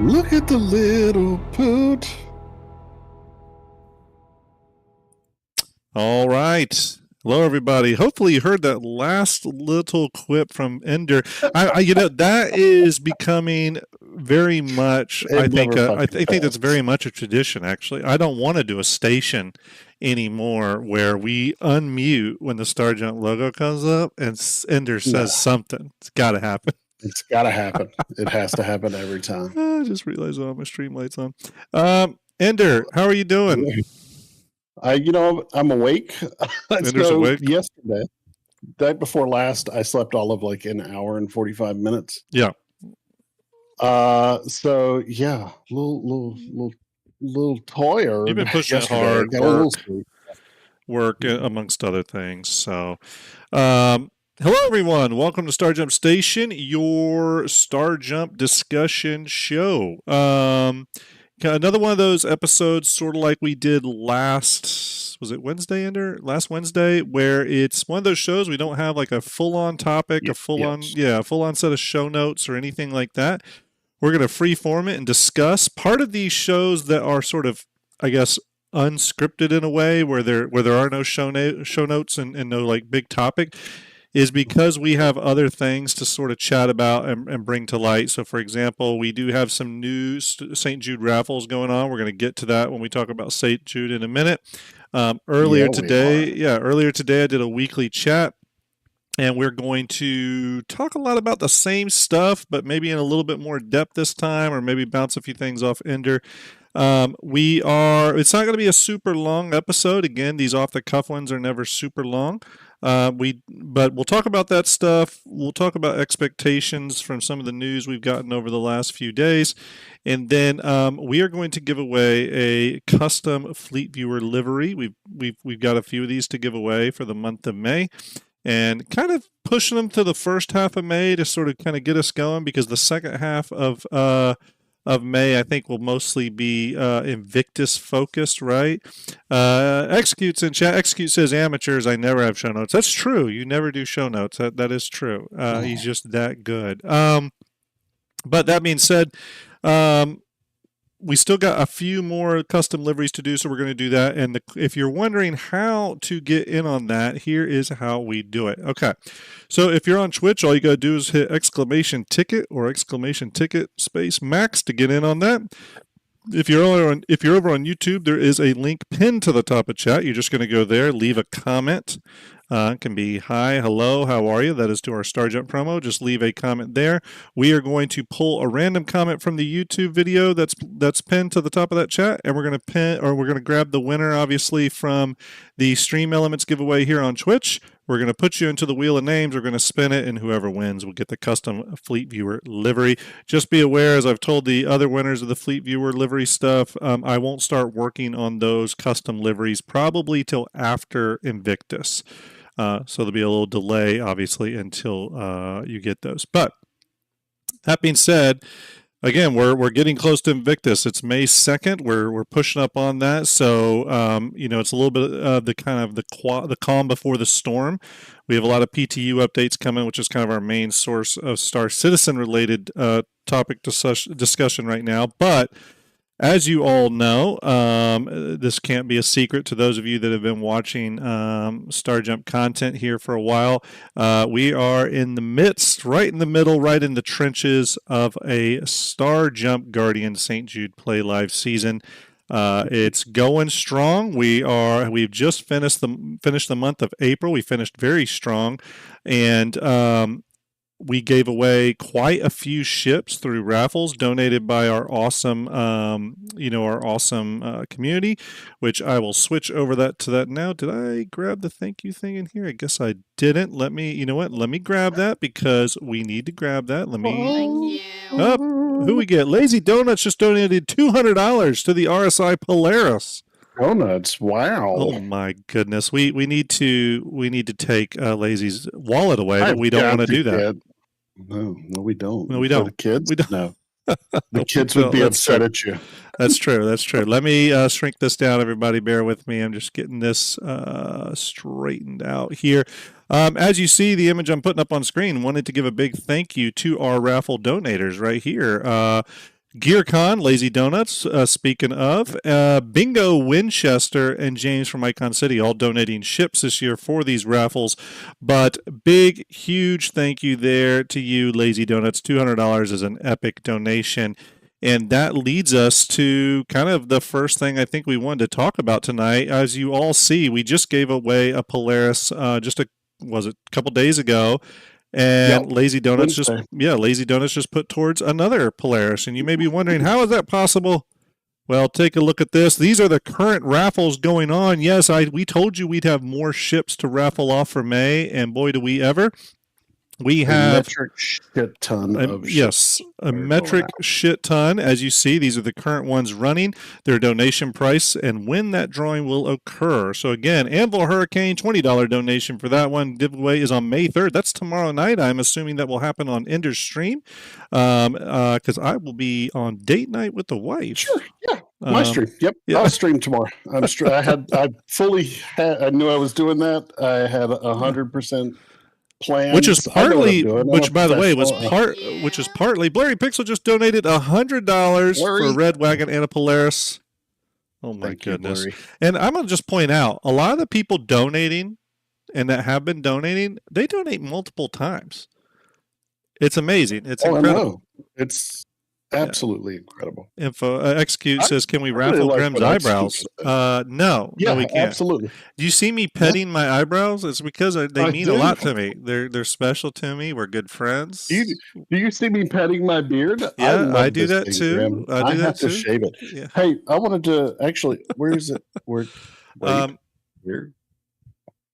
Look at the little poot. All right. Hello, everybody. Hopefully you heard that last little quip from Ender. That is becoming very much, I think that's very much a tradition, actually. I don't want to do a station anymore where we unmute when the Starjump logo comes up and Ender says something. It's got to happen. It's got to happen. It has to happen every time. I just realized all my stream lights on. Ender, how are you doing? I'm awake. Ender's awake? Yesterday, night before last, I slept all of like an hour and 45 minutes. Yeah. So yeah, little tired. You've been pushing it hard, work amongst other things. So, hello everyone. Welcome to Starjump Station, your Starjump discussion show. Another one of those episodes, sort of like we did last Wednesday, where it's one of those shows we don't have like a full-on topic, a full-on set of show notes or anything like that. We're going to freeform it and discuss. Part of these shows that are sort of, I guess, unscripted in a way, where there are no show notes and no like big topic, is because we have other things to sort of chat about and bring to light. So, for example, we do have some new St. Jude raffles going on. We're going to get to that when we talk about St. Jude in a minute. Earlier today, I did a weekly chat, and we're going to talk a lot about the same stuff, but maybe in a little bit more depth this time, or maybe bounce a few things off Ender. It's not going to be a super long episode. Again, these off-the-cuff ones are never super long. But we'll talk about that stuff. We'll talk about expectations from some of the news we've gotten over the last few days. And then we are going to give away a custom Fleetviewer livery. We've got a few of these to give away for the month of May. And kind of pushing them to the first half of May to sort of kind of get us going, because the second half of May, I think, will mostly be Invictus focused, right? Executes in chat. Execute says, amateurs, I never have show notes. That's true. You never do show notes. That is true. He's just that good. But that being said, we still got a few more custom liveries to do, so we're going to do that. And if you're wondering how to get in on that, here is how we do it. Okay, so if you're on Twitch, all you got to do is hit !ticket or !ticket space max to get in on that. If you're over on YouTube, there is a link pinned to the top of chat. You're just going to go there, leave a comment. It can be hi, hello, how are you? That is to our Starjump promo. Just leave a comment there. We are going to pull a random comment from the YouTube video that's pinned to the top of that chat, and we're going to grab the winner, obviously, from the Stream Elements giveaway here on Twitch. We're going to put you into the wheel of names. We're going to spin it, and whoever wins will get the custom Fleetviewer livery. Just be aware, as I've told the other winners of the Fleetviewer livery stuff, I won't start working on those custom liveries probably till after Invictus. So there'll be a little delay, obviously, until you get those. But that being said, again, we're getting close to Invictus. It's May 2nd. We're pushing up on that. So it's a little bit of the calm before the storm. We have a lot of PTU updates coming, which is kind of our main source of Star Citizen related topic discussion right now. But as you all know, this can't be a secret to those of you that have been watching Starjump content here for a while. We are right in the middle, right in the trenches of a Starjump Guardian St. Jude Play Live season. It's going strong. We've just finished the month of April. We finished very strong, and we gave away quite a few ships through raffles donated by our awesome, community, which I will switch over to that now. Did I grab the thank you thing in here? I guess I didn't. Let me grab that, because we need to grab that. Thank you. Who we get? Lazy Donuts just donated $200 to the RSI Polaris. Donuts! Wow! Oh my goodness, we need to take Lazy's wallet away, but we don't want to do that. No, we don't. No, we don't. For the kids? We don't. No. The kids would be upset at you. That's true. Let me shrink this down, everybody. Bear with me. I'm just getting this straightened out here. As you see, the image I'm putting up on screen, wanted to give a big thank you to our raffle donators right here. GearCon, Lazy Donuts, speaking of, Bingo Winchester and James from Icon City all donating ships this year for these raffles. But big, huge thank you there to you, Lazy Donuts. $200 is an epic donation. And that leads us to kind of the first thing I think we wanted to talk about tonight. As you all see, we just gave away a Polaris was it a couple days ago. And Yep. Lazy Donuts Wednesday. just put towards another Polaris. And you may be wondering, how is that possible? Well, take a look at this. These are the current raffles going on. Yes, we told you we'd have more ships to raffle off for May, and boy, do we ever. We have metric shit ton of yes, a metric shit ton. As you see, these are the current ones running, their donation price, and when that drawing will occur. So again, Anvil Hurricane, $20 donation for that one. Giveaway is on May 3rd. That's tomorrow night. I'm assuming that will happen on Ender's stream, because I will be on date night with the wife. Sure, yeah. My stream. Yep. Yeah. I'll stream tomorrow. I knew I was doing that. I had 100% plans. Which is partly, by the way, which is partly, Blurry Pixel just donated $100 for a Red Wagon and a Polaris. Oh my goodness. And I'm going to just point out, a lot of the people donating and that have been donating, they donate multiple times. It's amazing. It's incredible. It's absolutely incredible. Info Execute says, can we raffle Grim's eyebrows? No, we can't. Absolutely. Do you see me petting my eyebrows? It's because they mean a lot to me. They're special to me. We're good friends. Do you see me petting my beard? Yeah, I do that too. I have to shave it. Yeah. Hey, I wanted to actually. Where is it? Where? Here. Where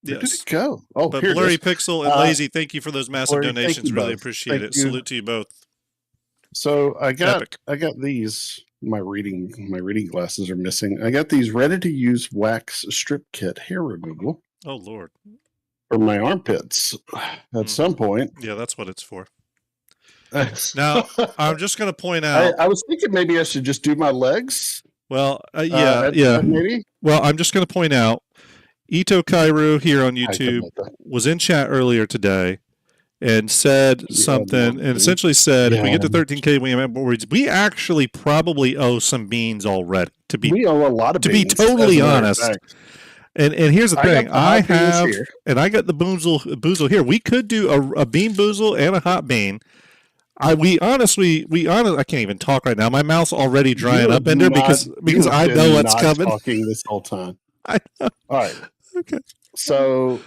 did it go? Oh, but here Blurry Pixel and Lazy, thank you for those massive donations. Really appreciate it. Salute to you both. So I got these. My reading glasses are missing. I got these ready to use wax strip kit hair removal. Oh Lord. For my armpits at some point. Yeah, that's what it's for. Now, I'm just going to point out. I was thinking maybe I should just do my legs. Well, maybe. Well, I'm just going to point out, Ito Kairu here on YouTube was in chat earlier today and said something, and essentially said, if we get to 13K, we actually probably owe some beans already. We owe a lot of beans. To be totally honest. And here's the thing, I got the boozle here. We could do a bean boozle and a hot bean. We honestly, I can't even talk right now. My mouth's already drying up, Ender, because I know what's coming. Talking this whole time. I know. All right. Okay. So.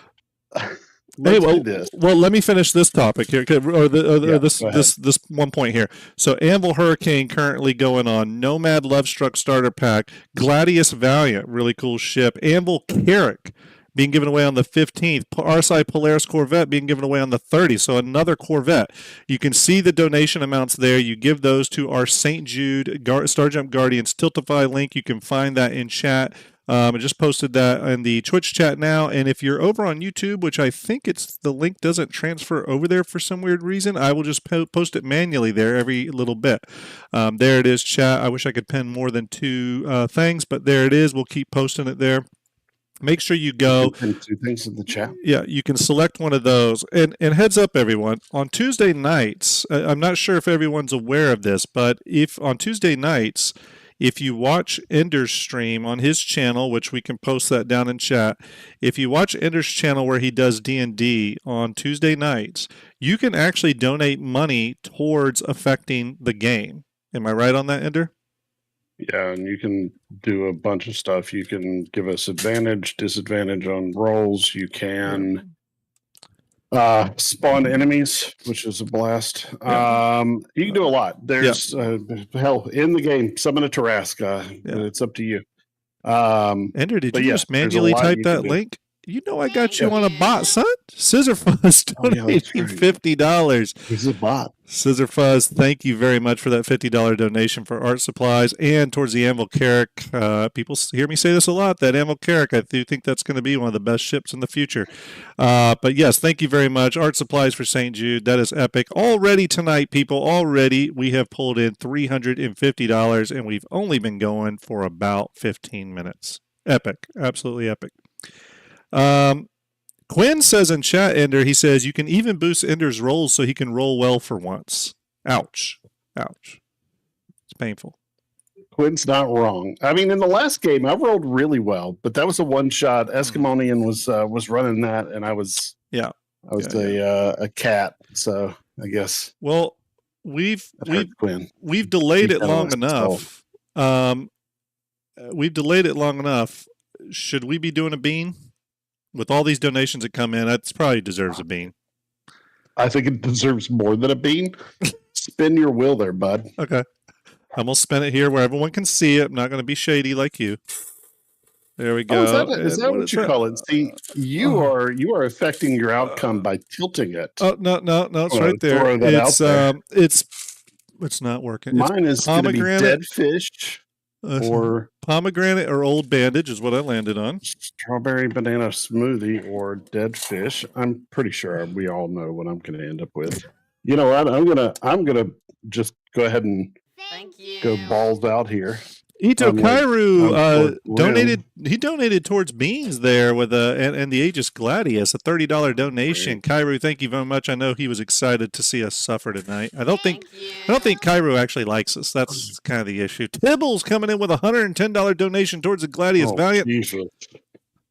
Well, let me finish this topic here, this one point here. So, Anvil Hurricane currently going on. Nomad Lovestruck starter pack. Gladius Valiant, really cool ship. Anvil Carrick being given away on the 15th. RSI Polaris Corvette being given away on the 30th. So, another Corvette. You can see the donation amounts there. You give those to our St. Jude Starjump Guardians Tiltify link. You can find that in chat. I just posted that in the Twitch chat now, and if you're over on YouTube, which I think the link doesn't transfer over there for some weird reason, I will just post it manually there every little bit. There it is, chat. I wish I could pin more than two things, but there it is. We'll keep posting it there. Make sure you go. Pin two things in the chat. Yeah, you can select one of those. And heads up, everyone, on Tuesday nights, I'm not sure if everyone's aware of this, but if on Tuesday nights, if you watch Ender's stream on his channel, which we can post that down in chat, if you watch Ender's channel where he does D&D on Tuesday nights, you can actually donate money towards affecting the game. Am I right on that, Ender? Yeah, and you can do a bunch of stuff. You can give us advantage, disadvantage on rolls. You can spawn enemies, which is a blast. You can do a lot. There's hell in the game. Summon a Tarrasque. It's up to you. Ender, did you just manually type that link? You know I got you on a bot, son. Scissor Fuzz donating $50. He's a bot. Scissor Fuzz, thank you very much for that $50 donation for art supplies and towards the Anvil Carrick. People hear me say this a lot, that Anvil Carrick, I do think that's going to be one of the best ships in the future. But yes, thank you very much. Art supplies for St. Jude, that is epic. Already tonight, people, we have pulled in $350 and we've only been going for about 15 minutes. Epic, absolutely epic. Quinn says in chat, Ender, he says, you can even boost Ender's rolls so he can roll well for once. Ouch. Ouch. painful. Quinn's not wrong. I mean, in the last game, I rolled really well, but that was a one shot. Eskimonian was running that, and I was a cat. So I guess. Well, we've Quinn. We've delayed it long enough. We've delayed it long enough. Should we be doing a bean? With all these donations that come in, it probably deserves a bean. I think it deserves more than a bean. Spin your wheel there, bud. Okay. I'm going to spin it here where everyone can see it. I'm not going to be shady like you. There we go. Is that what you call it? See, you are affecting your outcome by tilting it. Oh, no, it's right there. It's not working. Mine is going to be dead fish. Or pomegranate or old bandage is what I landed on. Strawberry banana smoothie or dead fish. I'm pretty sure we all know what I'm going to end up with. You know what? I'm gonna just go ahead and go balls out here. Ito Kairu donated. He donated towards beans there with and the Aegis Gladius, a $30 donation. Kairu, thank you very much. I know he was excited to see us suffer tonight. I don't think Kairu actually likes us. That's kind of the issue. Tibbles coming in with a $110 donation towards the Gladius Valiant. Jesus.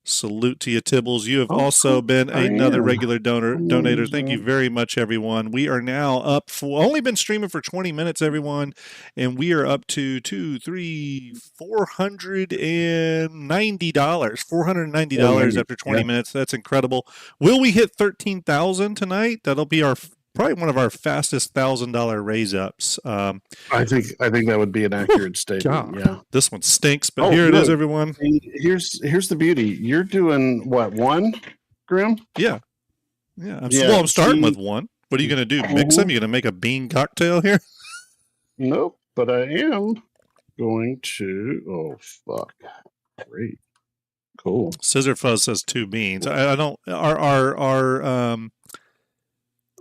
Salute to you, Tibbles. You have also been another regular donator. Thank you very much, everyone. We are now up for only been streaming for 20 minutes, everyone, and we are up to $490 after 20 minutes. That's incredible. Will we hit 13,000 tonight? That'll be probably one of our fastest $1,000 raise ups. I think that would be an accurate statement. God, yeah, this one stinks, but here it is, everyone. Here's the beauty. You're doing what, one, Grim? Yeah. I'm starting with one. What are you going to do? Mix them? You going to make a bean cocktail here? Nope, but I am going to. Oh fuck! Great, cool. Scissor Fuzz says 2 beans. I don't.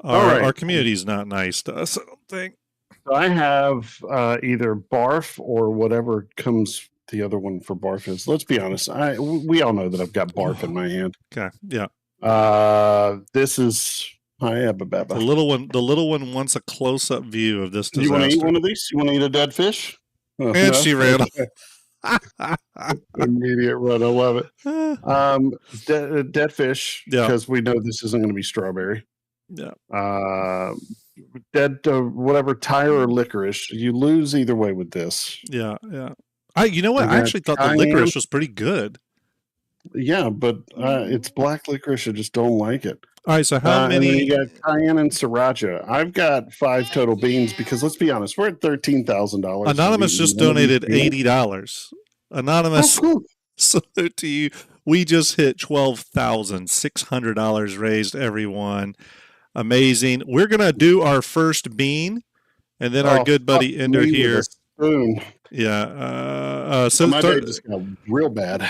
Our community is not nice to us, I don't think. I have either barf or whatever comes the other one for barf is. Let's be honest. We all know that I've got barf in my hand. Okay. Yeah. This is Baba. The little one wants a close-up view of this disaster. You want to eat one of these? You want to eat a dead fish? And no? She ran. Immediate run. I love it. Dead fish, because we know this isn't going to be strawberry. Yeah. Dead whatever tire or licorice. You lose either way with this. Yeah. You know what? I actually thought the licorice was pretty good. Yeah, but it's black licorice. I just don't like it. All right, so how many? And then you got cayenne and siracha. I've got 5 total beans because let's be honest, we're at $13,000. Anonymous just donated $80. Anonymous, salute to you. We just hit $12,600 raised, everyone. Amazing. We're going to do our first bean, and then our good buddy Ender here. Spoon. Yeah. My day just got real bad.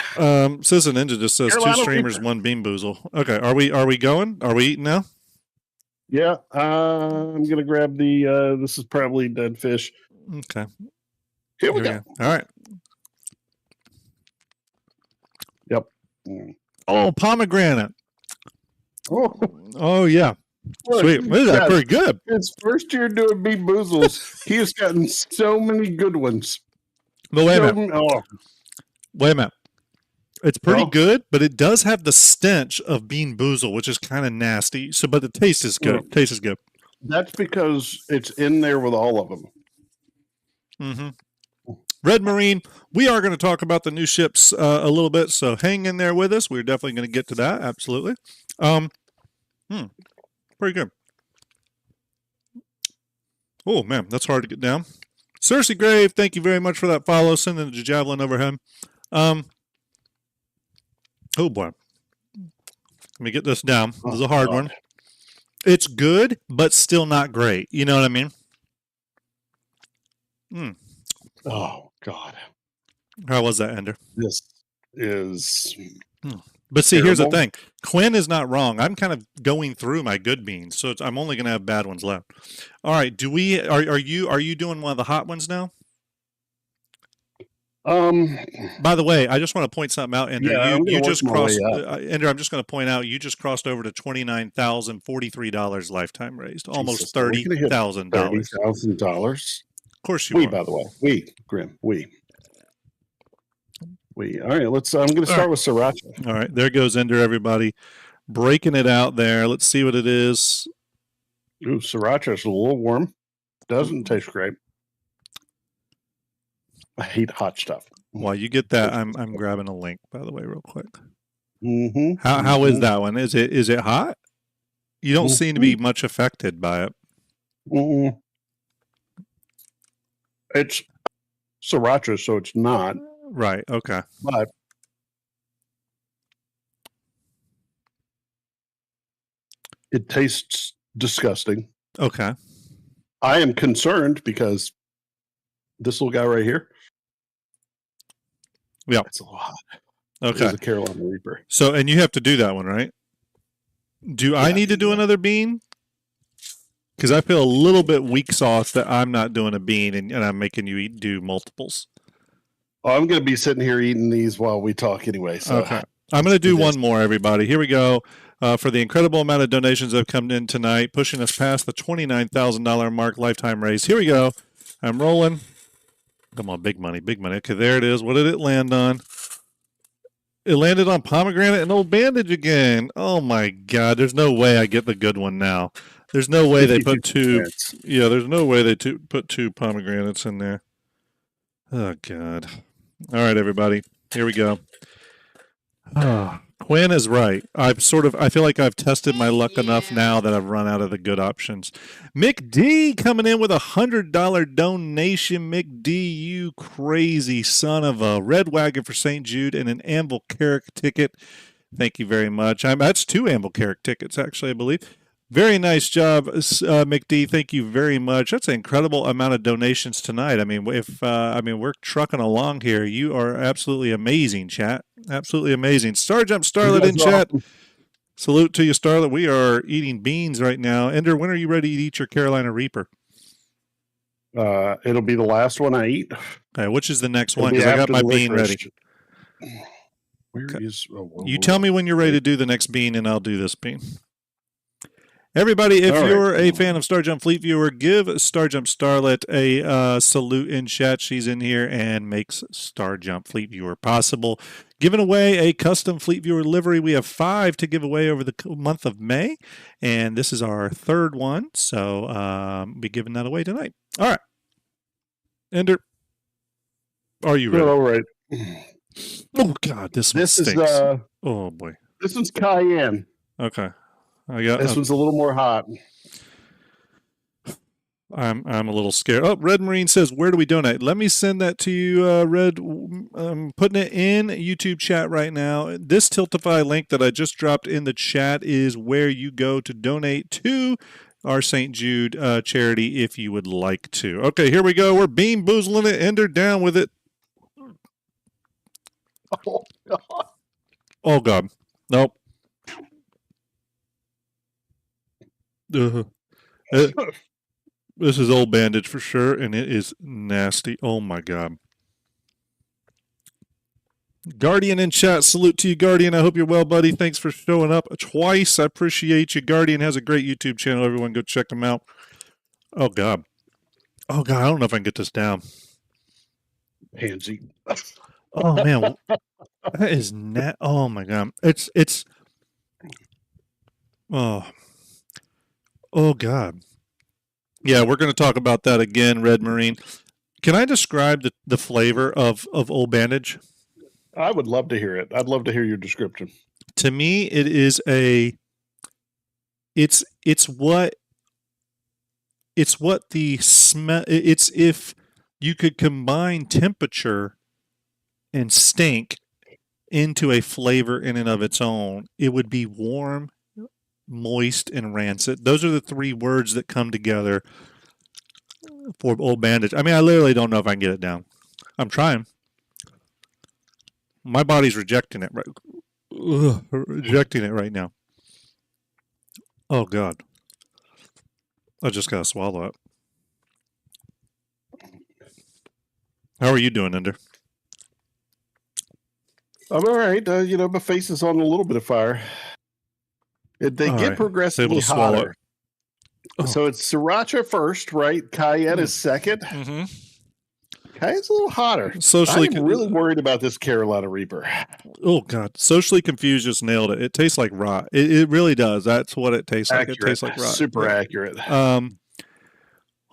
Citizen Ninja just says Carolina 2 streamers, paper. 1 bean boozle. Okay. Are we going? Are we eating now? Yeah. I'm going to grab this is probably dead fish. Okay. Here we go. All right. Yep. Oh, pomegranate. Oh yeah. Look, sweet. Well, that's pretty good. His first year doing bean boozles, he has gotten so many good ones. But wait a minute. It's pretty good, but it does have the stench of bean boozle, which is kind of nasty. So, but the taste is good. Taste is good. That's because it's in there with all of them. Mm-hmm. Red Marine, we are going to talk about the new ships a little bit, so hang in there with us. We're definitely going to get to that. Absolutely. Pretty good. Oh, man, that's hard to get down. Cersei Grave, thank you very much for that follow. Sending the javelin overhead. Oh, boy. Let me get this down. This is a hard one. It's good, but still not great. You know what I mean? Oh, God. How was that, Ender? This is... But see, here's the thing. Quinn is not wrong. I'm kind of going through my good beans, so I'm only going to have bad ones left. All right. Are you doing one of the hot ones now? By the way, I just want to point something out, Ender. Yeah, you just crossed. Ender, I'm just going to point out you just crossed over to $29,043 lifetime raised, almost $30,000. $30,000. course you We, are. by the way. We, Grim. We. All right, let's. I'm going to start with Sriracha. All right, there goes Ender, everybody. Breaking it out there. Let's see what it is. Ooh, Sriracha is a little warm. Doesn't taste great. I hate hot stuff. While you get that, I'm grabbing a link, by the way, real quick. Mm-hmm. How is that one? Is it hot? You don't seem to be much affected by it. Mm-mm. It's Sriracha, so it's not. Right. Okay. But it tastes disgusting. Okay. I am concerned because this little guy right here. Yeah. It's a little hot. Okay. It's a Carolina Reaper. So, and you have to do that one, right? Do I need to do another bean? Because I feel a little bit weak sauce that I'm not doing a bean and I'm making you do multiples. Oh, I'm going to be sitting here eating these while we talk anyway. So. Okay. I'm going to do one more, everybody. Here we go. For the incredible amount of donations that have come in tonight, pushing us past the $29,000 mark lifetime raise. Here we go. I'm rolling. Come on, big money, big money. Okay, there it is. What did it land on? It landed on pomegranate and old bandage again. Oh my God! There's no way I get the good one now. There's no way they put two. Yeah, there's no way they put two pomegranates in there. Oh God! All right, everybody, here we go. Quinn is right. I feel like I've tested my luck enough now that I've run out of the good options. Mick D coming in with $100 donation. Mick D, you crazy son of a red wagon for St. Jude and an Anvil Carrick ticket. Thank you very much. That's 2 Anvil Carrick tickets, actually, I believe. Very nice job, Mick D. Thank you very much. That's an incredible amount of donations tonight. I mean, we're trucking along here. You are absolutely amazing, chat. Absolutely amazing. Starjump Starlet in chat. Salute to you, Starlet. We are eating beans right now. Ender, when are you ready to eat your Carolina Reaper? It'll be the last one I eat. Okay, which is the next one? Because I got my bean ready. Where is? You tell me when you're ready to do the next bean, and I'll do this bean. Everybody, if you're a fan of Starjump Fleetviewer, give Starjump Starlet a salute in chat. She's in here and makes Starjump Fleetviewer possible. Giving away a custom Fleetviewer livery. We have 5 to give away over the month of May, and this is our 3rd one, so we'll be giving that away tonight. All right. Ender, are you ready? All right. Oh, God, this one stinks. Oh, boy. This one's cayenne. Okay. This one's a little more hot. I'm a little scared. Oh, Red Marine says, where do we donate? Let me send that to you, Red. I'm putting it in YouTube chat right now. This Tiltify link that I just dropped in the chat is where you go to donate to our St. Jude charity if you would like to. Okay, here we go. We're bean boozling it. Ender, down with it. Oh, God. Oh, God. Nope. This is old bandage for sure, and it is nasty. Oh my God. Guardian in chat. Salute to you, Guardian. I hope you're well, buddy. Thanks for showing up twice. I appreciate you. Guardian has a great YouTube channel. Everyone go check him out. Oh God. Oh God, I don't know if I can get this down. Pansy. Oh man. That is oh my God. It's Oh God. Yeah, we're going to talk about that again, Red Marine. Can I describe the flavor of Old Bandage? I would love to hear it. I'd love to hear your description. To me, it is it's what the smell. It's if you could combine temperature and stink into a flavor in and of its own, it would be warm, moist, and rancid. Those are the 3 words that come together for Old Bandage. I mean, I literally don't know if I can get it down. I'm trying. My body's rejecting it right now. Oh God. I just gotta swallow it. How are you doing, Ender? I'm all right. My face is on a little bit of fire. They get progressively hotter. So it's Sriracha first, right? Cayenne is second. Mm-hmm. Cayenne's a little hotter. Socially, I'm really worried about this Carolina Reaper. Oh God, socially confused just nailed it. It tastes like rot. It really does. That's what it tastes like. It tastes like rot. Super accurate.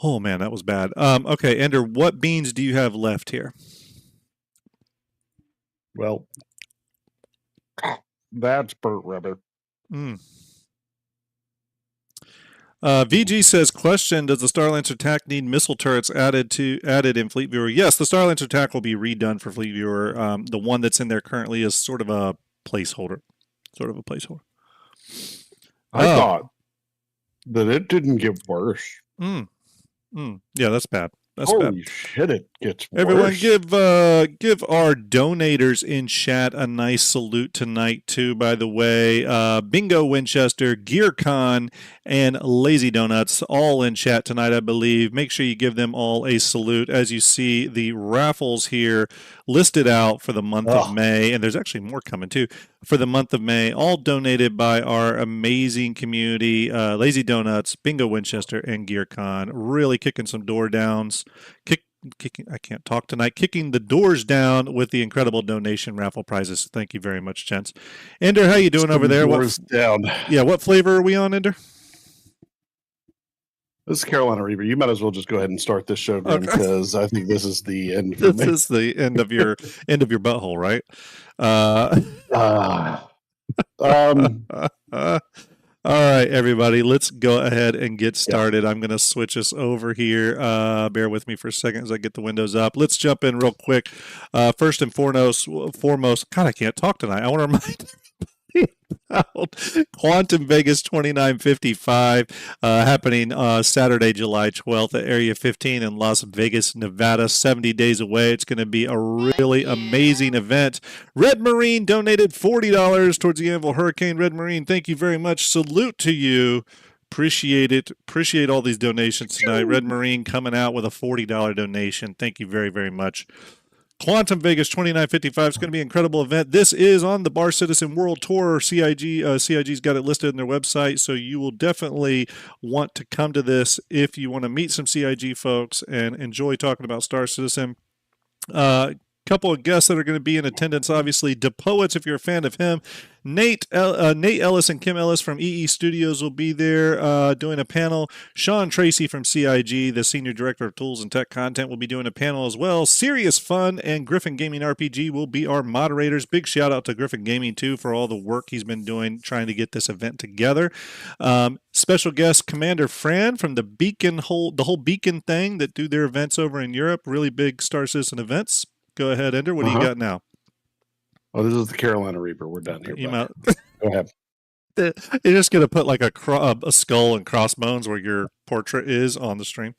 Oh man, that was bad. Okay, Ender, what beans do you have left here? Well, that's burnt rubber. VG says, question, does the Starlancer TAC need missile turrets added in Fleetviewer? Yes, the Starlancer TAC will be redone for Fleetviewer. The one that's in there currently is sort of a placeholder. I thought that it didn't get worse. Yeah, that's bad. Holy shit, it gets Everyone worse. give our donators in chat a nice salute tonight too, by the way. Bingo Winchester, GearCon, and Lazy Donuts all in chat tonight, I believe. Make sure you give them all a salute. As you see the raffles here listed out for the month of May, and there's actually more coming too for the month of May, all donated by our amazing community, Lazy Donuts, Bingo Winchester, and GearCon. Really kicking some door downs. I can't talk tonight. Kicking the doors down with the incredible donation raffle prizes. Thank you very much, gents. Ender, how you doing over there? Doors down. Yeah, what flavor are we on, Ender? This is Carolina Reaper. You might as well just go ahead and start this show because I think this is the end. This is the end of your butthole, right? All right, everybody, let's go ahead and get started. I'm going to switch us over here. Bear with me for a second as I get the windows up. Let's jump in real quick. First and foremost, God, I can't talk tonight. I want to remind about Quantum Vegas 2955 happening Saturday, July 12th at Area 15 in Las Vegas, Nevada, 70 days away. It's going to be a really amazing event. Red Marine donated $40 towards the Anvil Hurricane. Red Marine, thank you very much. Salute to you. Appreciate it. Appreciate all these donations tonight. Red Marine coming out with a $40 donation. Thank you very, very much. Quantum Vegas 2955 is going to be an incredible event. This is on the Bar Citizen World Tour. CIG. CIG's got it listed on their website, so you will definitely want to come to this if you want to meet some CIG folks and enjoy talking about Star Citizen. Couple of guests that are going to be in attendance, obviously. DePoets, if you're a fan of him. Nate Ellis and Kim Ellis from EE Studios will be there doing a panel. Sean Tracy from CIG, the Senior Director of Tools and Tech Content, will be doing a panel as well. Serious Fun and Griffin Gaming RPG will be our moderators. Big shout out to Griffin Gaming, too, for all the work he's been doing trying to get this event together. Special guest Commander Fran from the whole Beacon thing that do their events over in Europe. Really big Star Citizen events. Go ahead, Ender. What do you got now? Oh, this is the Carolina Reaper. We're done here. Go ahead. You're just going to put like a skull and crossbones where your portrait is on the stream.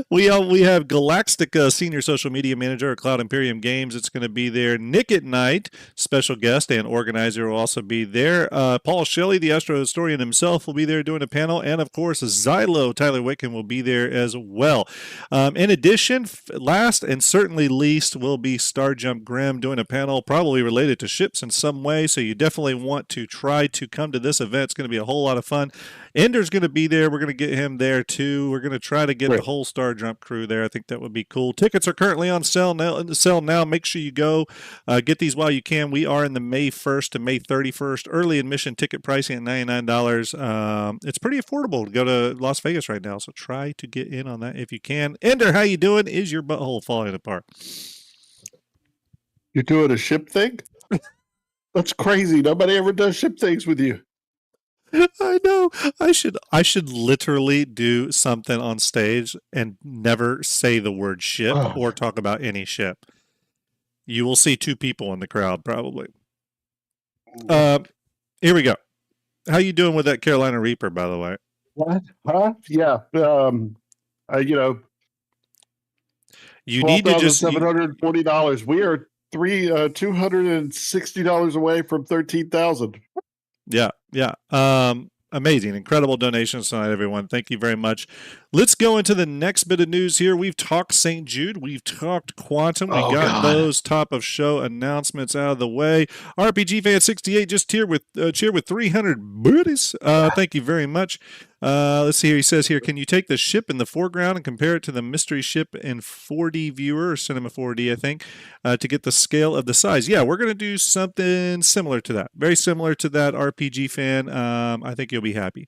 We have Galactica, Senior Social Media Manager at Cloud Imperium Games. It's going to be there. Nick at Night, special guest and organizer, will also be there. Paul Shelley, the Astro Historian himself, will be there doing a panel. And, of course, Xylo, Tyler Wickham, will be there as well. In addition, last and certainly least, will be Starjump Grim doing a panel probably related to ships in some way. So you definitely want to try to come to this event. It's going to be a whole lot of fun. Ender's going to be there. We're going to get him there, too. We're going to try to get the whole Starjump crew there. I think that would be cool. Tickets are currently on sale now. Make sure you go get these while you can. We are in the May 1st to May 31st. Early admission ticket pricing at $99. It's pretty affordable to go to Las Vegas right now, so try to get in on that if you can. Ender, how you doing? Is your butthole falling apart? You're doing a ship thing? That's crazy. Nobody ever does ship things with you. I know. I should literally do something on stage and never say the word ship or talk about any ship. You will see two people in the crowd probably. Here we go. How you doing with that Carolina Reaper, by the way? What? Huh? Yeah. You need to just $740. We are $260 away from $13,000. Yeah. Amazing, incredible donations tonight, everyone. Thank you very much. Let's go into the next bit of news here. We've talked St. Jude. We've talked Quantum. We got those top of show announcements out of the way. RPG Fan 68 just cheered with 300 booties. Thank you very much. Let's see here. He says here, can you take the ship in the foreground and compare it to the mystery ship in 4D viewer or Cinema 4D, I think, to get the scale of the size? Yeah, we're going to do something similar to that. Very similar to that, RPG Fan. I think you'll be happy.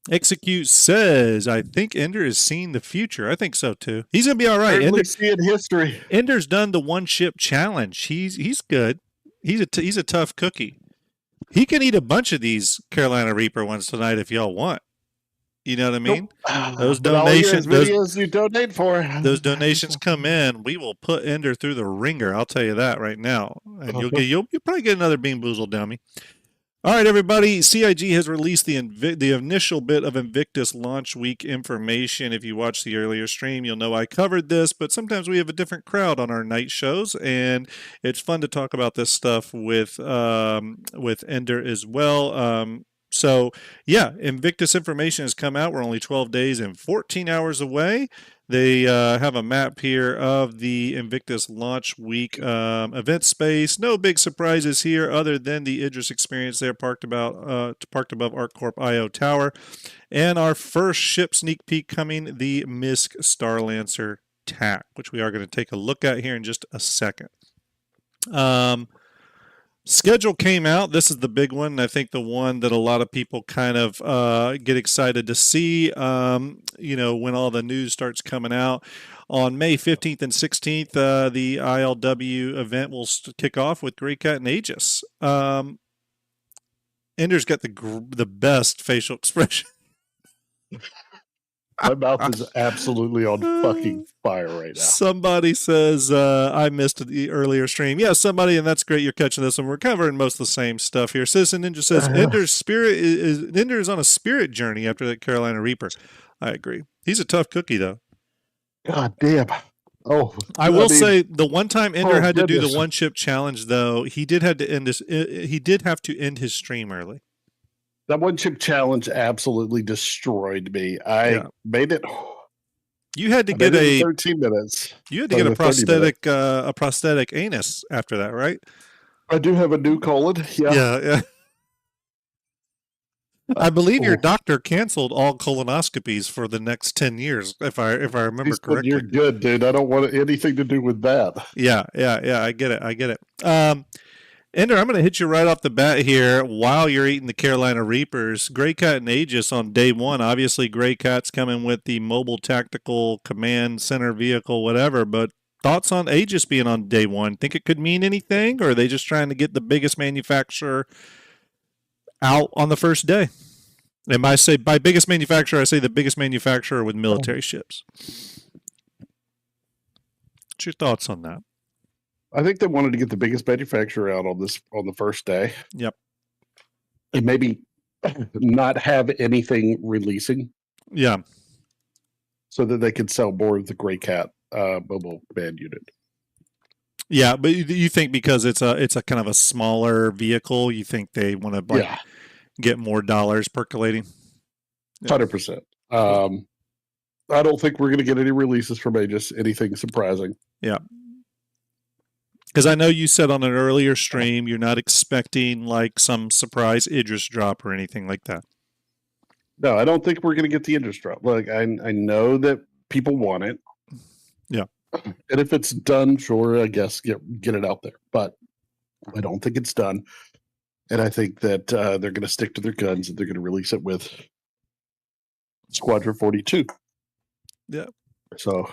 Execute says, I think Ender is seeing the future. I think so too. He's gonna be all right. Ender's seeing history. Ender's done the one ship challenge. He's good. He's a tough cookie. He can eat a bunch of these Carolina Reaper ones tonight if y'all want. You know what I mean? Those donations, videos you donate for, those donations come in. We will put Ender through the ringer. I'll tell you that right now, and you'll probably get another bean boozled dummy. All right, everybody. CIG has released the initial bit of Invictus launch week information. If you watched the earlier stream, you'll know I covered this, but sometimes we have a different crowd on our night shows, and it's fun to talk about this stuff with Ender as well. So, yeah, Invictus information has come out. We're only 12 days and 14 hours away. They have a map here of the Invictus launch week event space. No big surprises here other than the Idris experience there parked above ArcCorp IO Tower. And our first ship sneak peek coming, the MISC Starlancer TAC, which we are going to take a look at here in just a second. Schedule came out. This is the big one. I think the one that a lot of people kind of get excited to see, when all the news starts coming out. On May 15th and 16th, the ILW event will kick off with Greycat and Aegis. Ender's got the best facial expression. My mouth is absolutely on fucking fire right now. Somebody says, I missed the earlier stream. Yeah, somebody, and that's great you're catching this one. We're covering most of the same stuff here. Citizen Ninja says, Ender is on a spirit journey after that Carolina Reaper. I agree. He's a tough cookie, though. God damn. Oh, I will say the one time Ender had to do the one ship challenge, though, he did have to end his stream early. That one chip challenge absolutely destroyed me. I made it. You had to get 13 minutes. You had to get a prosthetic anus after that, right? I do have a new colon. Yeah. I believe your doctor canceled all colonoscopies for the next 10 years, if I remember correctly. You're good, dude. I don't want anything to do with that. Yeah. I get it. Ender, I'm going to hit you right off the bat here while you're eating the Carolina Reapers. Greycat and Aegis on day one. Obviously, Greycat's coming with the mobile tactical command center vehicle, whatever. But thoughts on Aegis being on day one? Think it could mean anything, or are they just trying to get the biggest manufacturer out on the first day? And by biggest manufacturer, I say the biggest manufacturer with military ships. What's your thoughts on that? I think they wanted to get the biggest manufacturer out on the first day. Yep. And maybe not have anything releasing. Yeah. So that they could sell more of the Greycat mobile band unit. Yeah, but you think because it's a kind of a smaller vehicle, you think they want to get more dollars percolating? 100%. I don't think we're going to get any releases from Aegis, anything surprising. Yeah. Because I know you said on an earlier stream you're not expecting like some surprise Idris drop or anything like that. No, I don't think we're going to get the Idris drop. Like I know that people want it. Yeah. And if it's done, sure, I guess get it out there. But I don't think it's done. And I think that they're going to stick to their guns and they're going to release it with Squadron 42. Yeah. So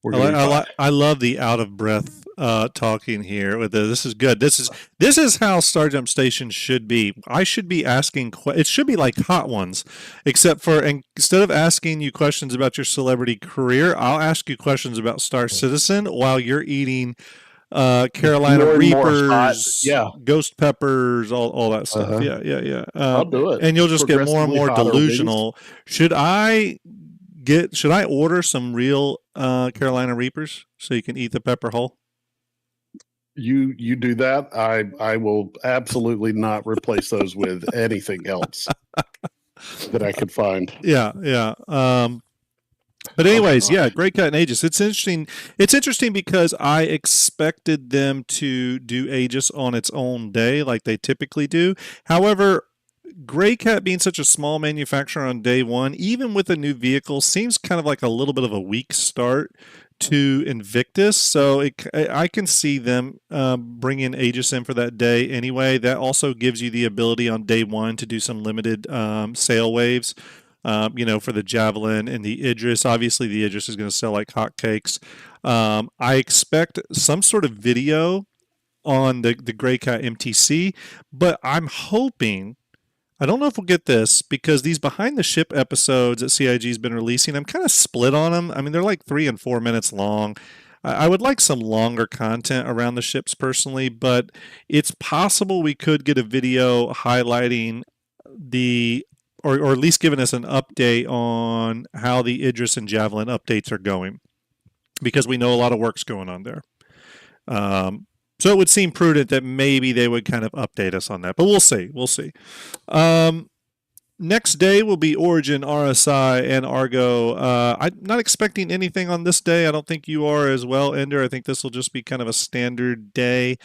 I love the out of breath talking here with this is good. This is how Starjump Station should be. I should be asking it should be like Hot Ones, except for instead of asking you questions about your celebrity career, I'll ask you questions about Star Citizen while you're eating Carolina Reapers, Ghost Peppers, all that stuff. Yeah. I'll do it. And you'll just get more and more delusional. Should I order some real Carolina Reapers so you can eat the pepper whole? You do that. I will absolutely not replace those with anything else. that I could find. Yeah. But anyways, yeah, Great Cut and Aegis. It's interesting. It's interesting because I expected them to do Aegis on its own day, like they typically do. However, Grey Cat being such a small manufacturer on day one, even with a new vehicle, seems kind of like a little bit of a weak start to Invictus. So I can see them bringing Aegis in for that day anyway. That also gives you the ability on day one to do some limited sale waves. For the Javelin and the Idris. Obviously, the Idris is going to sell like hotcakes. I expect some sort of video on the Grey Cat MTC, but I'm hoping. I don't know if we'll get this because these behind the ship episodes that CIG's been releasing, I'm kind of split on them. I mean, they're like 3 and 4 minutes long. I would like some longer content around the ships personally, but it's possible we could get a video highlighting or at least giving us an update on how the Idris and Javelin updates are going, because we know a lot of work's going on there. So it would seem prudent that maybe they would kind of update us on that, but we'll see. We'll see. Next day will be Origin, RSI, and Argo. I'm not expecting anything on this day. I don't think you are as well, Ender. I think this will just be kind of a standard day.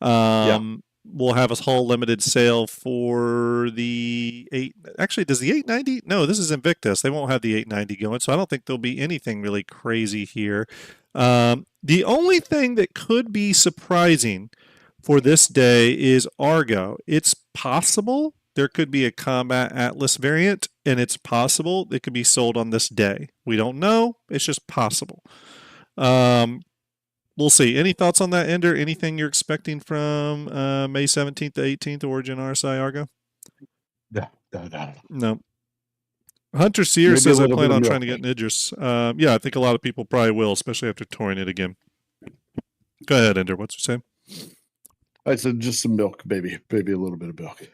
We'll have a whole limited sale for the 8. Actually, does the 890? No, this is Invictus. They won't have the 890 going, so I don't think there'll be anything really crazy here. The only thing that could be surprising for this day is Argo. It's possible there could be a Combat Atlas variant, and it's possible it could be sold on this day. We don't know. It's just possible. We'll see. Any thoughts on that, Ender? Anything you're expecting from May 17th to 18th, Origin, RSI, Argo? No. Hunter Sear says I plan on trying to get an Idris. Yeah, I think a lot of people probably will, especially after touring it again. Go ahead, Ender. What's you saying? I said just some milk, baby. Maybe a little bit of milk.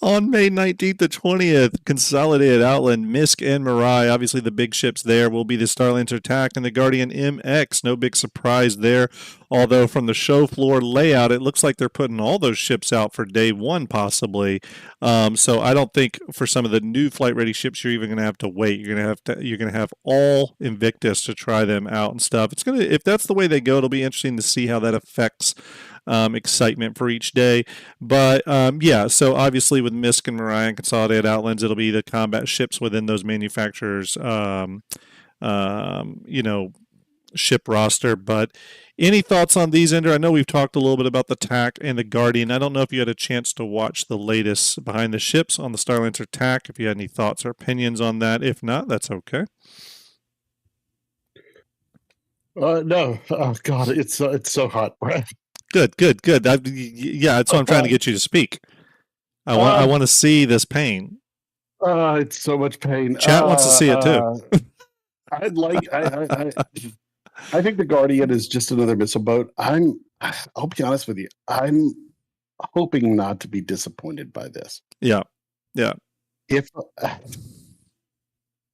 On May 19th to 20th, Consolidated Outland, Misk, and Mirai. Obviously, the big ships there will be the Starlancer Attack and the Guardian MX. No big surprise there. Although from the show floor layout, it looks like they're putting all those ships out for day one, possibly. So I don't think for some of the new flight-ready ships you're even going to have to wait. You're going to have all Invictus to try them out and stuff. If that's the way they go, it'll be interesting to see how that affects excitement for each day. But yeah, so obviously with Misk and Mirai and Consolidated Outlands, it'll be the combat ships within those manufacturers, ship roster. But any thoughts on these, Ender? I know we've talked a little bit about the TAC and the Guardian. I don't know if you had a chance to watch the latest behind the ships on the Starlancer TAC, if you had any thoughts or opinions on that. If not, that's okay. No. Oh, God, it's so hot, Brad. Good. Yeah, that's why I'm trying to get you to speak. I want to see this pain. It's so much pain. Chat wants to see it too. I think the Guardian is just another missile boat. I'll be honest with you. I'm hoping not to be disappointed by this. Yeah.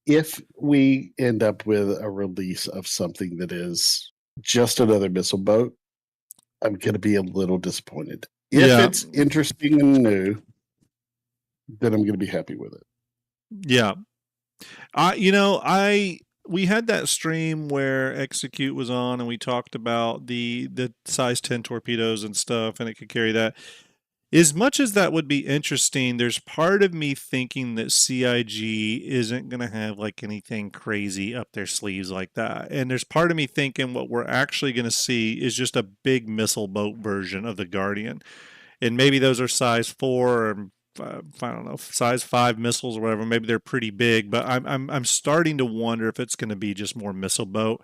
If we end up with a release of something that is just another missile boat, I'm going to be a little disappointed. If it's interesting and new, then I'm going to be happy with it. Yeah. We had that stream where Execute was on and we talked about the size 10 torpedoes and stuff, and it could carry that. As much as that would be interesting, there's part of me thinking that CIG isn't going to have like anything crazy up their sleeves like that. And there's part of me thinking what we're actually going to see is just a big missile boat version of the Guardian. And maybe those are size 4 or I don't know, size 5 missiles or whatever. Maybe they're pretty big, but I'm starting to wonder if it's going to be just more missile boat.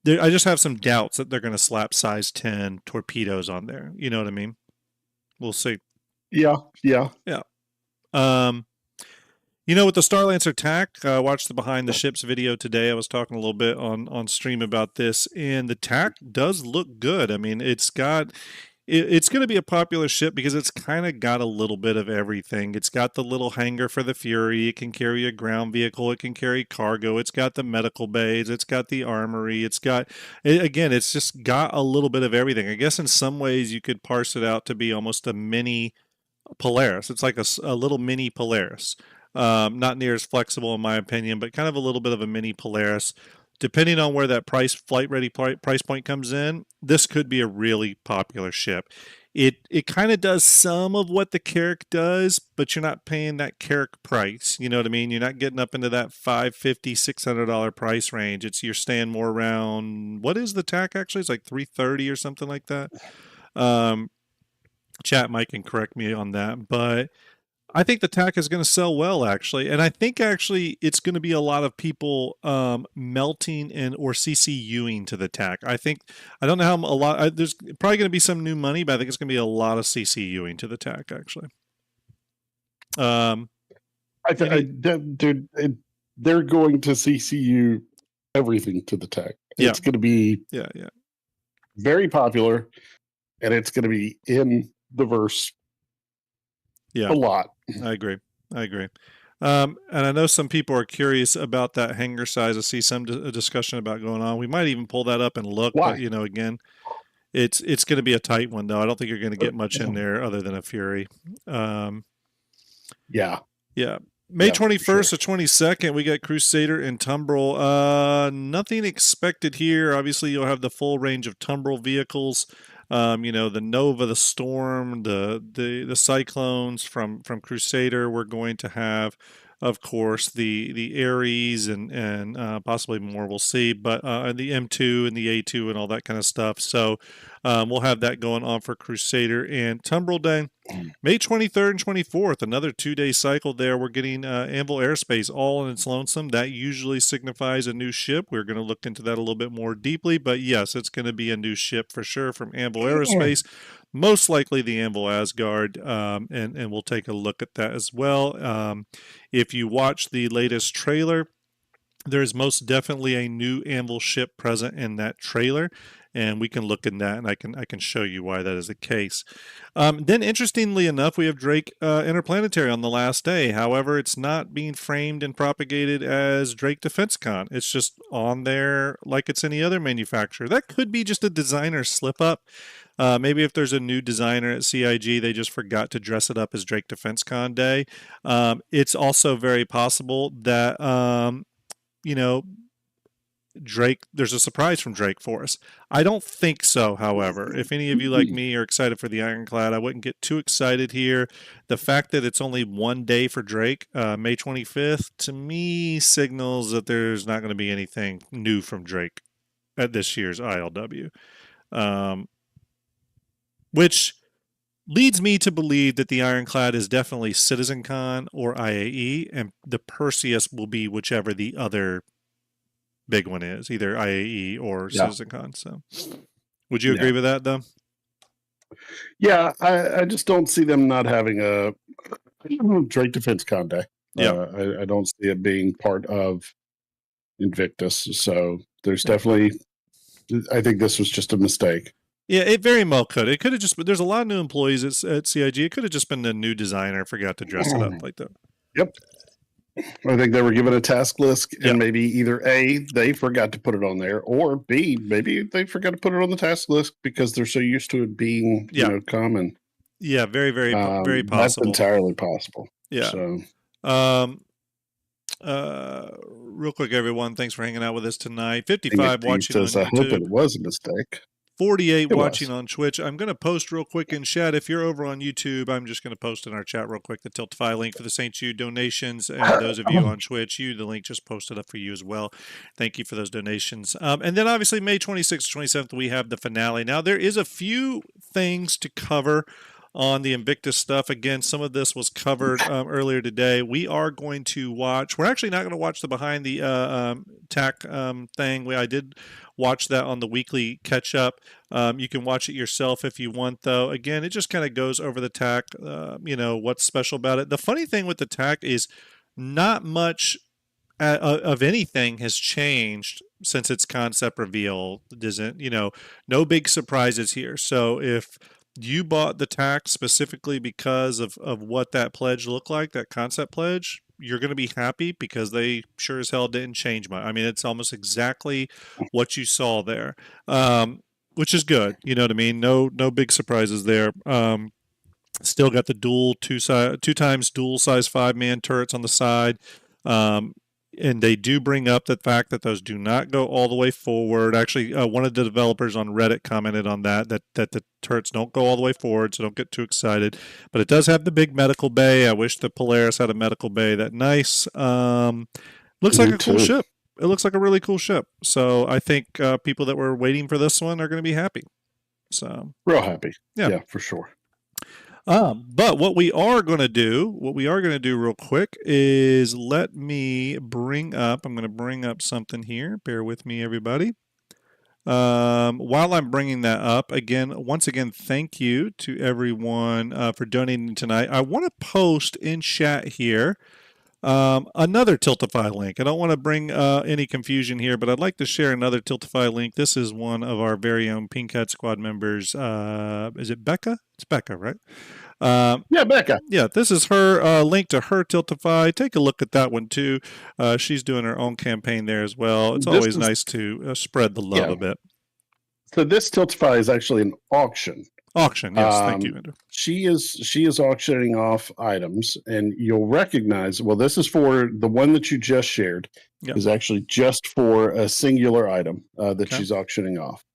I just have some doubts that they're going to slap size 10 torpedoes on there. You know what I mean? We'll see. Yeah. With the Starlancer TAC, watched the Behind the Ships video today. I was talking a little bit on stream about this, and the TAC does look good. I mean, it's got it's going to be a popular ship because it's kind of got a little bit of everything. It's got the little hangar for the Fury. It can carry a ground vehicle. It can carry cargo. It's got the medical bays. It's got the armory. Again, it's just got a little bit of everything. I guess in some ways you could parse it out to be almost a mini Polaris. It's like a little mini Polaris. Not near as flexible in my opinion, but kind of a little bit of a mini Polaris. Depending on where that flight ready price point comes in, this could be a really popular ship. It kind of does some of what the Carrack does, but you're not paying that Carrack price. You know what I mean? You're not getting up into that $550, $600 price range. You're staying more around, what is the TAC actually? It's like $330 or something like that. Chat Mike can correct me on that, but I think the TAC is going to sell well, actually, and I think actually it's going to be a lot of people melting or CCUing to the TAC. I don't know how a lot. There's probably going to be some new money, but I think it's going to be a lot of CCUing to the TAC, actually. Dude, they're going to CCU everything to the TAC. Yeah. It's going to be very popular, and it's going to be in the verse. Yeah, a lot. I agree. And I know some people are curious about that hangar size. I see some discussion about going on. We might even pull that up and look. Why? But again, it's going to be a tight one, though. I don't think you're going to get much in there other than a Fury. Yeah. May 21st to 22nd, we got Crusader and Tumbrel. Nothing expected here. Obviously, you'll have the full range of Tumbrel vehicles. The Nova, the Storm, the Cyclones from Crusader. We're going to have, of course, the Ares and possibly more. We'll see, but the M2 and the A2 and all that kind of stuff. So we'll have that going on for Crusader and Tumbrel Day. May 23rd and 24th, another 2-day cycle there. We're getting Anvil Airspace all in its lonesome. That usually signifies a new ship. We're going to look into that a little bit more deeply, but yes, it's going to be a new ship for sure from Anvil Aerospace. Most likely the Anvil Asgard, and we'll take a look at that as well. If you watch the latest trailer, there's most definitely a new Anvil ship present in that trailer, and we can look in that, and I can show you why that is the case. Then, interestingly enough, we have Drake Interplanetary on the last day. However, it's not being framed and propagated as Drake Defense Con. It's just on there like it's any other manufacturer. That could be just a designer slip up. Maybe if there's a new designer at CIG, they just forgot to dress it up as Drake Defense Con Day. It's also very possible that Drake, there's a surprise from Drake for us. I don't think so, however. If any of you like me are excited for the Ironclad, I wouldn't get too excited here. The fact that it's only one day for Drake, May 25th, to me signals that there's not going to be anything new from Drake at this year's ILW. Which leads me to believe that the Ironclad is definitely CitizenCon or IAE, and the Perseus will be whichever the other big one is, either IAE or CitizenCon. So, would you agree with that, though? Yeah, I just don't see them not having a Drake Defense Con Day. Yeah, I don't see it being part of Invictus. So there's definitely, I think this was just a mistake. Yeah, it very well could. It could have just, there's a lot of new employees at CIG. It could have just been a new designer forgot to dress it up like that. Yep. I think they were given a task list, and maybe either A, they forgot to put it on there, or B, maybe they forgot to put it on the task list because they're so used to it being, common. Yeah, very, very, very possible. That's entirely possible. Yeah. So, real quick, everyone, thanks for hanging out with us tonight. 55 watching on YouTube. I hope it was a mistake. 48 watching on Twitch. I'm going to post real quick in chat. If you're over on YouTube, I'm just going to post in our chat real quick the Tiltify link for the St. Jude donations. And those of you on Twitch, the link just posted up for you as well. Thank you for those donations. And then obviously May 26th, 27th, we have the finale. Now there is a few things to cover on the Invictus stuff. Again, some of this was covered earlier today. We are going to watch, we're actually not going to watch the behind the TAC thing. I did watch that on the weekly catch up. You can watch it yourself if you want, though. Again, it just kind of goes over the TAC, what's special about it. The funny thing with the TAC is not much of anything has changed since its concept reveal. No big surprises here. So if you bought the tack specifically because of what that pledge looked like, that concept pledge, you're going to be happy because they sure as hell didn't change much. I mean, it's almost exactly what you saw there, which is good. You know what I mean? No big surprises there. Still got the two times dual size 5-man turrets on the side. And they do bring up the fact that those do not go all the way forward. Actually, one of the developers on Reddit commented on that the turrets don't go all the way forward, so don't get too excited. But it does have the big medical bay. I wish the Polaris had a medical bay that nice. Looks like a cool ship. It looks like a really cool ship. So I think people that were waiting for this one are going to be happy. So real happy. Yeah, for sure. But what we are going to do real quick is let me bring up, I'm going to bring up something here. Bear with me, everybody. While I'm bringing that up, once again, thank you to everyone for donating tonight. I want to post in chat here another Tiltify link. I don't want to bring any confusion here, but I'd like to share another Tiltify link. This is one of our very own Pink Hat Squad members. Is it Becca? It's Becca, right? Yeah, Becca. Yeah, this is her link to her Tiltify. Take a look at that one too. She's doing her own campaign there as well. It's always nice to spread the love a bit. So this Tiltify is actually an auction. Auction, yes. Thank you, Andrew. She is auctioning off items, and you'll recognize. Well, this is for the one that you just shared. Yep. Is actually just for a singular item that she's auctioning off.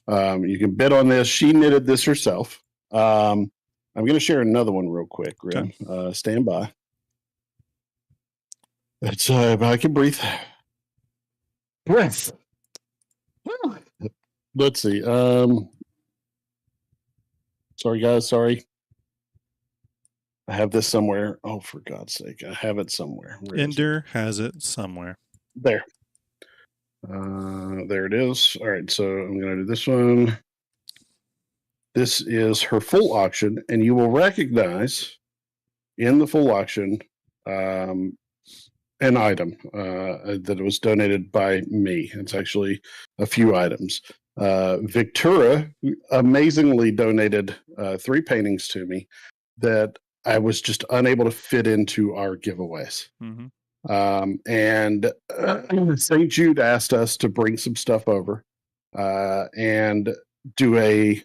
You can bid on this. She knitted this herself. I'm going to share another one real quick, Grim. Okay. Stand by. That's I can breathe. Breath. Let's see. Sorry, guys. Sorry. I have this somewhere. Oh, for God's sake. I have it somewhere. Ender has it somewhere. There. There it is. All right. So I'm going to do this one. This is her full auction, and you will recognize in the full auction an item that was donated by me. It's actually a few items. Victoria amazingly donated 3 paintings to me that I was just unable to fit into our giveaways. Mm-hmm. And St. Jude asked us to bring some stuff over and do a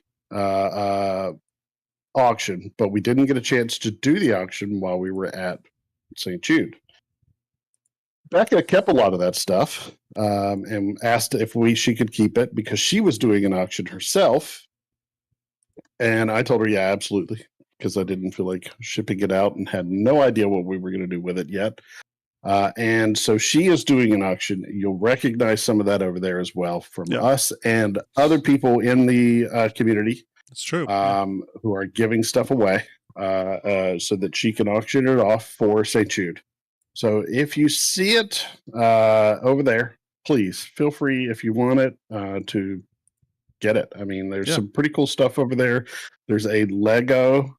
auction, but we didn't get a chance to do the auction while we were at St. Jude. Becca kept a lot of that stuff and asked if she could keep it because she was doing an auction herself. And I told her, yeah, absolutely, because I didn't feel like shipping it out and had no idea what we were going to do with it yet. And so she is doing an auction. You'll recognize some of that over there as well from us and other people in the community. That's true. Who are giving stuff away so that she can auction it off for St. Jude. So if you see it over there, please feel free if you want it to get it. I mean, there's some pretty cool stuff over there. There's a Lego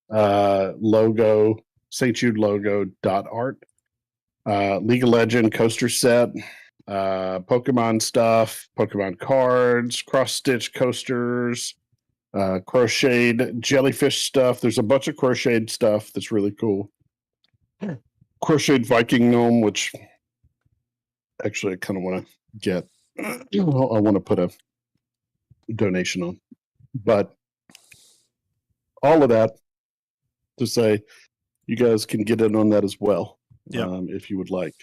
logo, St. Jude logo .art. League of Legends coaster set, Pokemon stuff, Pokemon cards, cross-stitch coasters, crocheted jellyfish stuff. There's a bunch of crocheted stuff that's really cool. Crocheted Viking gnome, which actually I kind of want to get. I want to put a donation on. But all of that to say you guys can get in on that as well. If you would like,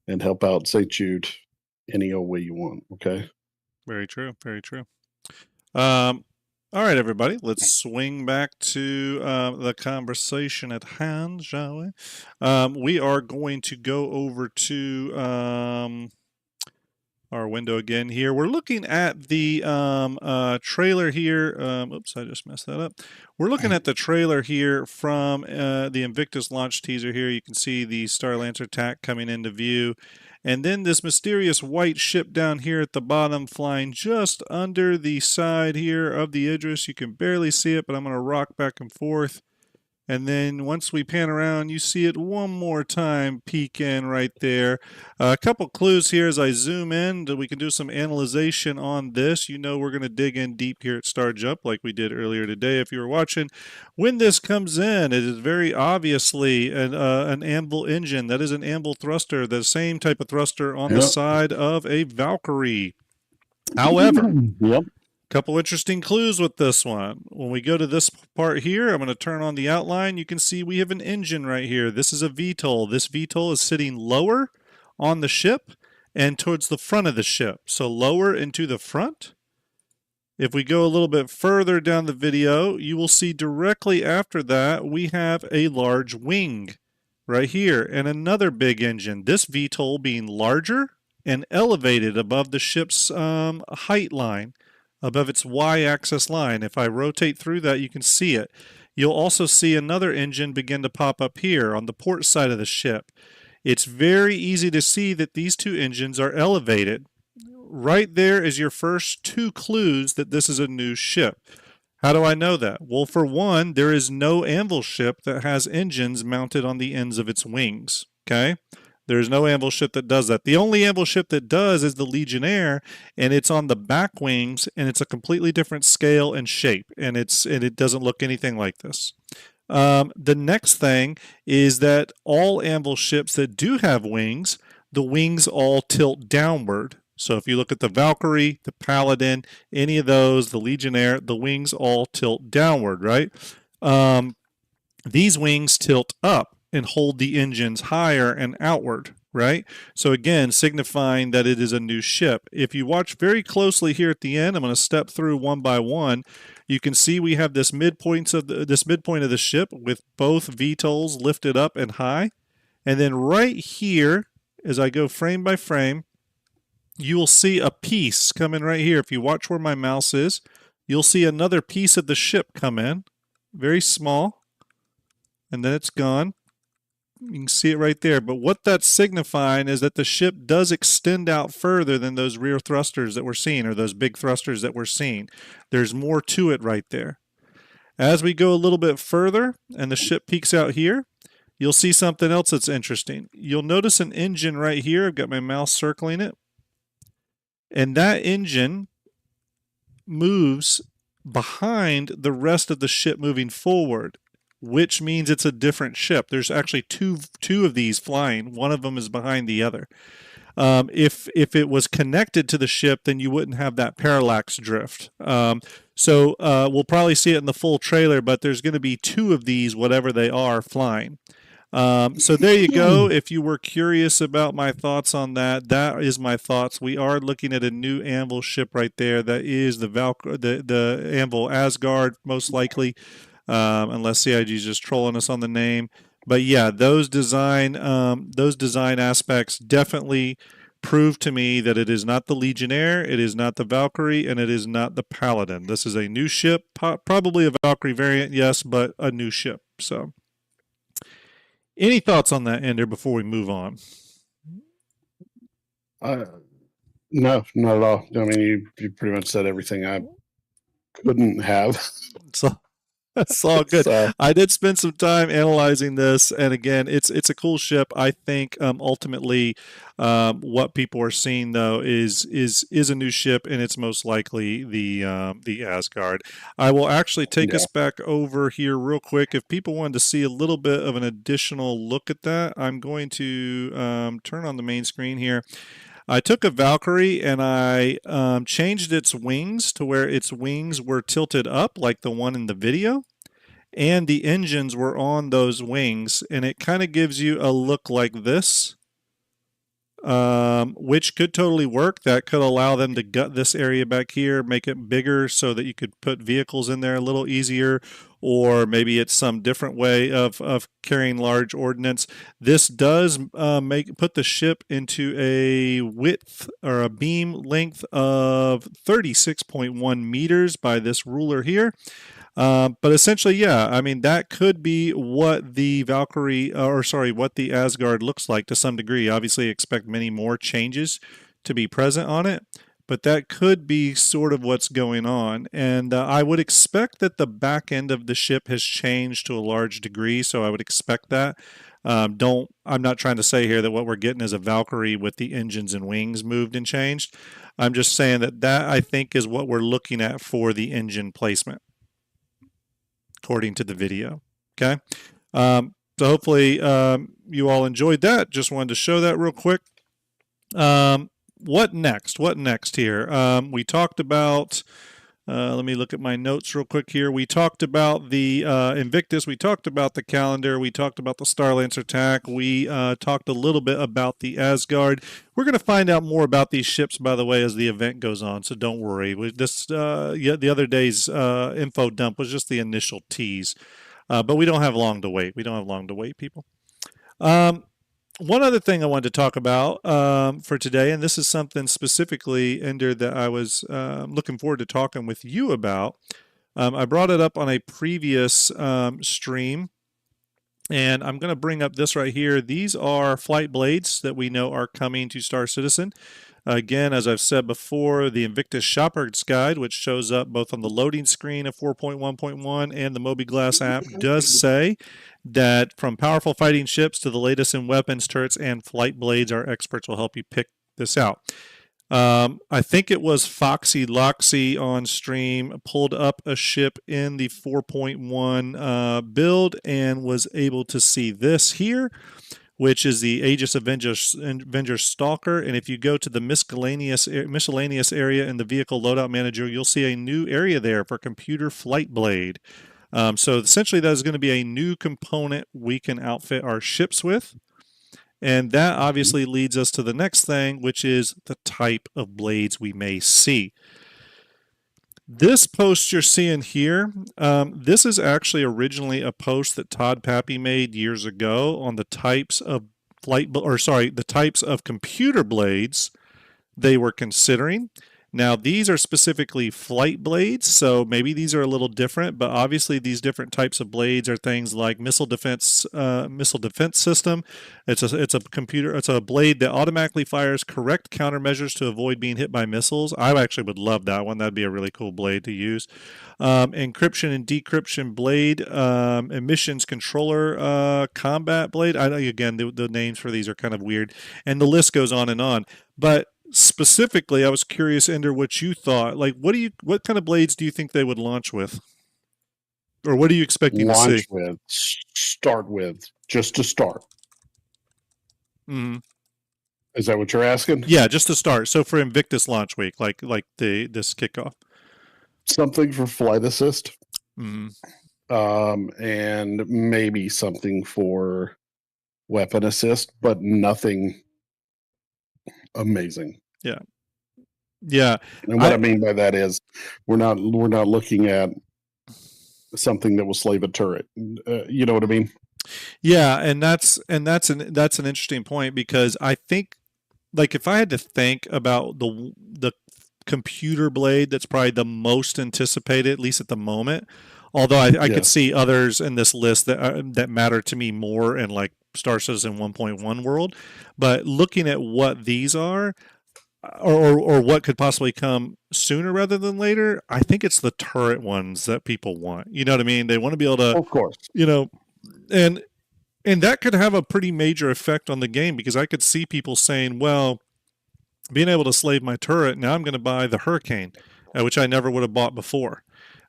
and help out St. Jude any old way you want. Okay. Very true. Very true. All right, everybody. Let's swing back to the conversation at hand, shall we? We are going to go over to our window again here. We're looking at the trailer here. Oops, I just messed that up. We're looking at the trailer here from the Invictus launch teaser here. You can see the Star Lancer attack coming into view. And then this mysterious white ship down here at the bottom flying just under the side here of the Idris. You can barely see it, but I'm going to rock back and forth. And then once we pan around, you see it one more time peek in right there. A couple clues here as I zoom in. We can do some analyzation on this. You know we're going to dig in deep here at Starjump like we did earlier today if you were watching. When this comes in, it is very obviously an Anvil engine. That is an Anvil thruster, the same type of thruster on the side of a Valkyrie. However, couple interesting clues with this one. When we go to this part here, I'm going to turn on the outline. You can see we have an engine right here. This is a VTOL. This VTOL is sitting lower on the ship and towards the front of the ship. So lower and to the front. If we go a little bit further down the video, you will see directly after that we have a large wing right here and another big engine. This VTOL being larger and elevated above the ship's height line, above its y-axis line. If I rotate through that, you can see it. You'll also see another engine begin to pop up here on the port side of the ship. It's very easy to see that these two engines are elevated. Right there is your first two clues that this is a new ship. How do I know that? Well, for one, there is no Anvil ship that has engines mounted on the ends of its wings. Okay? There's no Anvil ship that does that. The only Anvil ship that does is the Legionnaire, and it's on the back wings, and it's a completely different scale and shape, and it doesn't look anything like this. The next thing is that all Anvil ships that do have wings, the wings all tilt downward. So if you look at the Valkyrie, the Paladin, any of those, the Legionnaire, the wings all tilt downward, right? These wings tilt up and hold the engines higher and outward, right? So again, signifying that it is a new ship. If you watch very closely here at the end, I'm going to step through one by one. You can see we have this midpoint of the ship with both VTOLs lifted up and high. And then right here, as I go frame by frame, you will see a piece come in right here. If you watch where my mouse is, you'll see another piece of the ship come in, very small, and then it's gone. You can see it right there. But what that's signifying is that the ship does extend out further than those rear thrusters that we're seeing, or those big thrusters that we're seeing. There's more to it right there. As we go a little bit further and the ship peeks out here, you'll see something else that's interesting. You'll notice an engine right here. I've got my mouse circling it. And that engine moves behind the rest of the ship moving forward, which means it's a different ship. There's actually two of these flying. One of them is behind the other. If it was connected to the ship, then you wouldn't have that parallax drift. So we'll probably see it in the full trailer, but there's going to be two of these, whatever they are, flying. So there you go. If you were curious about my thoughts on that, that is my thoughts. We are looking at a new Anvil ship right there. That is the Anvil Asgard, most likely. Unless CIG is just trolling us on the name. But yeah, those design aspects definitely prove to me that it is not the Legionnaire, it is not the Valkyrie, and it is not the Paladin. This is a new ship, probably a Valkyrie variant, yes, but a new ship. So, any thoughts on that, Ender, before we move on? No, not at all. I mean, you pretty much said everything I couldn't have. So that's all good. So, I did spend some time analyzing this, and again, it's a cool ship. I think ultimately, what people are seeing though is a new ship, and it's most likely the Asgard. I will actually take us back over here real quick. If people wanted to see a little bit of an additional look at that, I'm going to turn on the main screen here. I took a Valkyrie and I changed its wings to where its wings were tilted up like the one in the video, and the engines were on those wings, and it kind of gives you a look like this, which could totally work. That could allow them to gut this area back here, make it bigger so that you could put vehicles in there a little easier, or maybe it's some different way of carrying large ordnance. This does put the ship into a width or a beam length of 36.1 meters by this ruler here. But essentially, yeah, I mean, that could be what the Valkyrie, what the Asgard looks like to some degree. Obviously, expect many more changes to be present on it. but that could be sort of what's going on. And I would expect that the back end of the ship has changed to a large degree, so I would expect that. I'm not trying to say here that what we're getting is a Valkyrie with the engines and wings moved and changed. I'm just saying that I think is what we're looking at for the engine placement, according to the video. Okay. So hopefully you all enjoyed that. Just wanted to show that real quick. What next? What next here? We talked about, let me look at my notes real quick here. We talked about the Invictus. We talked about the calendar. We talked about the Starlancer attack. We talked a little bit about the Asgard. We're going to find out more about these ships, by the way, as the event goes on, so don't worry. The other day's info dump was just the initial tease. But we don't have long to wait. We don't have long to wait, people. One other thing I wanted to talk about for today, and this is something specifically, Ender, that I was looking forward to talking with you about. I brought it up on a previous stream, and I'm going to bring up this right here. These are flight blades that we know are coming to Star Citizen. Again, as I've said before, the Invictus Shopper's Guide, which shows up both on the loading screen of 4.1.1 and the mobiGlas app, does say that from powerful fighting ships to the latest in weapons, turrets, and flight blades, our experts will help you pick this out. I think it was Foxy Loxy on stream pulled up a ship in the 4.1 build and was able to see this here, which is the Aegis Avenger Stalker. And if you go to the miscellaneous area in the Vehicle Loadout Manager, you'll see a new area there for Computer Flight Blade. So essentially that is going to be a new component we can outfit our ships with. And that obviously leads us to the next thing, which is the type of blades we may see. This post you're seeing here, this is actually originally a post that Todd Pappy made years ago on the types of the types of computer blades they were considering. Now, these are specifically flight blades, so maybe these are a little different, but obviously these different types of blades are things like missile defense system. It's a blade that automatically fires correct countermeasures to avoid being hit by missiles. I actually would love that one. That'd be a really cool blade to use. Encryption and decryption blade, emissions controller combat blade. Again, the names for these are kind of weird, and the list goes on and on. But specifically, I was curious, Ender, what you thought. Like, what kind of blades do you think they would launch with? Or what are you expecting to see? Start with, just to start. Mm-hmm. Is that what you're asking? Yeah, just to start. So for Invictus launch week, like this kickoff. Something for flight assist. Mm-hmm. And maybe something for weapon assist, but nothing amazing. Yeah. And what I mean by that is we're not looking at something that will slave a turret. You know what I mean? Yeah, and that's an interesting point, because I think, like, if I had to think about the computer blade that's probably the most anticipated, at least at the moment, although I could see others in this list that matter to me more in like Star Citizen 1.1 world, but looking at what these are, or what could possibly come sooner rather than later, I think it's the turret ones that people want. You know what I mean? They want to be able to, of course, and that could have a pretty major effect on the game, because I could see people saying, well, being able to slave my turret, now I'm going to buy the Hurricane, which I never would have bought before.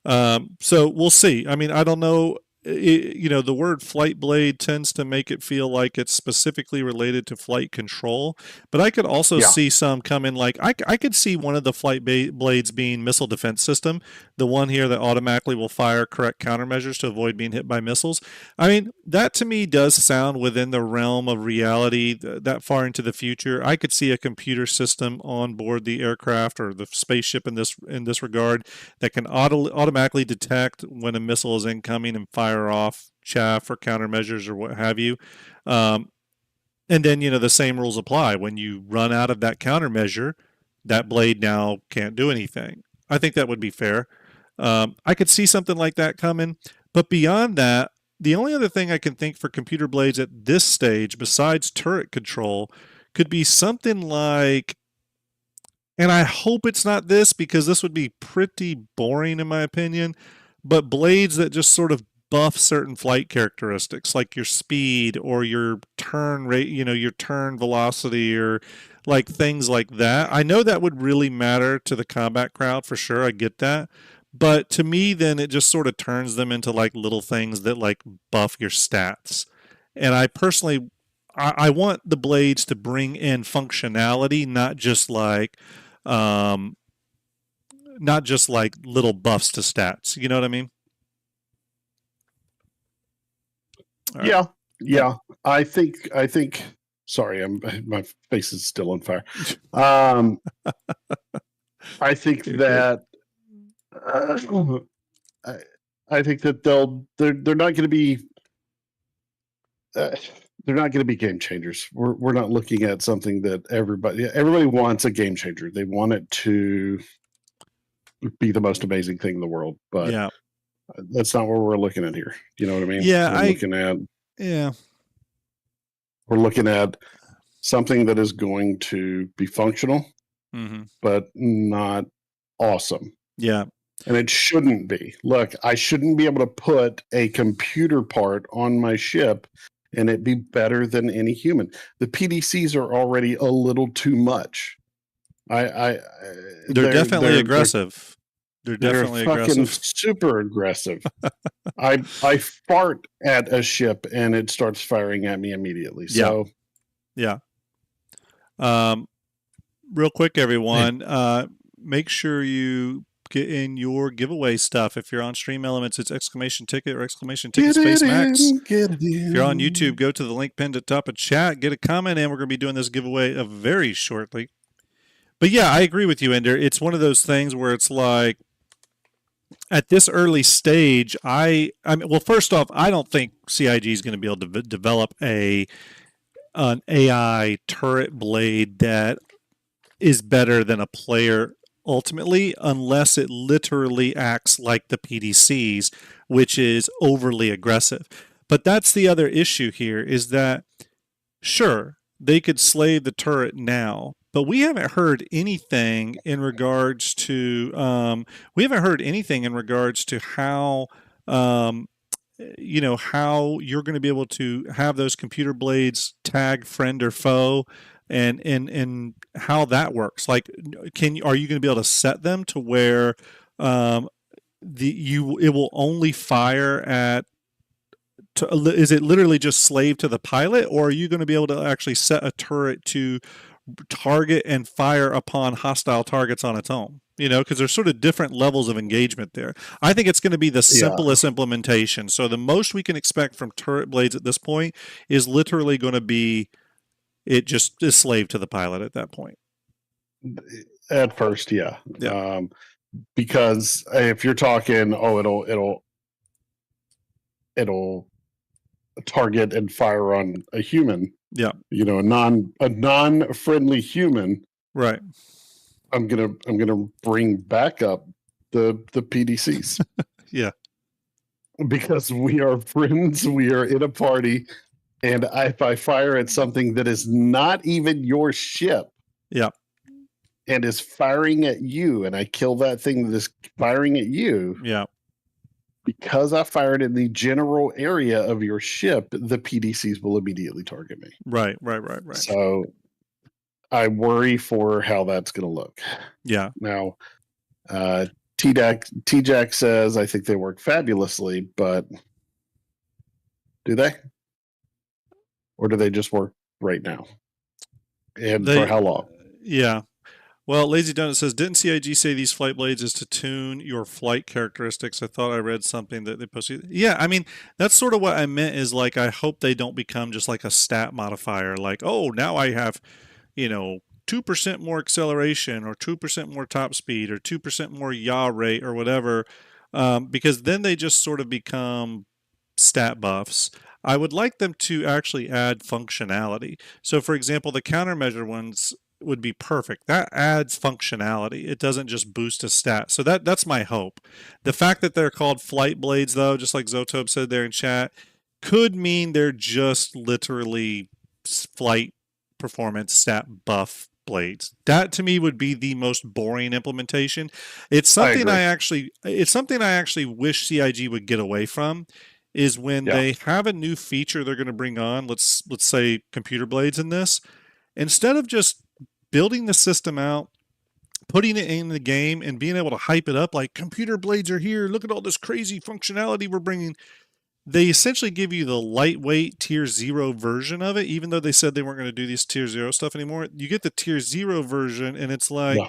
So we'll see. I mean, I don't know. The word flight blade tends to make it feel like it's specifically related to flight control, but I could also see some come in, like I could see one of the flight blades being missile defense system, the one here that automatically will fire correct countermeasures to avoid being hit by missiles. I mean, that to me does sound within the realm of reality that far into the future. I could see a computer system on board the aircraft or the spaceship in this regard that can automatically detect when a missile is incoming and fire off chaff or countermeasures or what have you. And then, the same rules apply. When you run out of that countermeasure, that blade now can't do anything. I think that would be fair. I could see something like that coming. But beyond that, the only other thing I can think for computer blades at this stage, besides turret control, could be something like and I hope it's not this because this would be pretty boring in my opinion, but blades that just sort of buff certain flight characteristics like your speed or your turn rate, your turn velocity or like things like that. I know that would really matter to the combat crowd for sure. I get that. But to me, then it just sort of turns them into like little things that like buff your stats. And I personally, I want the blades to bring in functionality, um, not just like little buffs to stats. You know what I mean? All right. Yeah, yeah. I think. Sorry, my face is still on fire. I think You're that I, I think that they're not going to be they're not going to be game changers. We're not looking at something that everybody wants a game changer. They want it to be the most amazing thing in the world, but Yeah. that's not what we're looking at here. You know what I mean? Yeah, We're looking at something that is going to be functional, but not awesome. Yeah. And it shouldn't be. Look, I shouldn't be able to put a computer part on my ship and it be better than any human. The PDCs are already a little too much. They're definitely aggressive. They're definitely fucking aggressive. super aggressive. I fart at a ship and it starts firing at me immediately. So yeah. Real quick, everyone, make sure you get in your giveaway stuff. If you're on Stream Elements, it's exclamation ticket or exclamation ticket space max. If you're on YouTube, go to the link pinned at the top of chat, get a comment, and we're going to be doing this giveaway very shortly. But yeah, I agree with you, Ender. It's one of those things where it's like, at this early stage, I mean, well, first off, I don't think CIG is going to be able to develop an AI turret blade that is better than a player ultimately, unless it literally acts like the PDCs, which is overly aggressive. But that's the other issue here is that, sure, they could slay the turret now, but we haven't heard anything in regards to how how you're going to be able to have those computer blades tag friend or foe, and how that works. Like, are you going to be able to set them to where it will only fire at? Is it literally just slave to the pilot, or are you going to be able to actually set a turret to target and fire upon hostile targets on its own? Because there's sort of different levels of engagement there. I think it's going to be the simplest implementation. So the most we can expect from turret blades at this point is literally going to be it just is slave to the pilot at that point. At first, yeah. Because if you're talking, it'll target and fire on a human. Yeah. A non-friendly human. Right. I'm gonna bring back up the PDCs. Yeah. Because we are friends, we are in a party, and if I fire at something that is not even your ship, and is firing at you, and I kill that thing that is firing at you, because I fired in the general area of your ship, the PDCs will immediately target me. Right. So I worry for how that's going to look. Yeah. Now, T-Jack says, I think they work fabulously, but do they? Or do they just work right now? And for how long? Yeah. Well, Lazy Donut says, didn't CIG say these flight blades is to tune your flight characteristics? I thought I read something that they posted. Yeah, I mean, that's sort of what I meant is like, I hope they don't become just like a stat modifier. Like, oh, now I have, 2% more acceleration or 2% more top speed or 2% more yaw rate or whatever, because then they just sort of become stat buffs. I would like them to actually add functionality. So, for example, the countermeasure ones would be perfect. That adds functionality. It doesn't just boost a stat. So that's my hope. The fact that they're called flight blades, though, just like Zotob said there in chat, could mean they're just literally flight performance stat buff blades. That to me would be the most boring implementation. It's something I actually wish CIG would get away from, is when they have a new feature they're going to bring on, let's say computer blades in this, instead of just building the system out, putting it in the game and being able to hype it up like computer blades are here, look at all this crazy functionality we're bringing. They essentially give you the lightweight tier 0 version of it, even though they said they weren't going to do this tier 0 stuff anymore. You get the tier 0 version and it's like,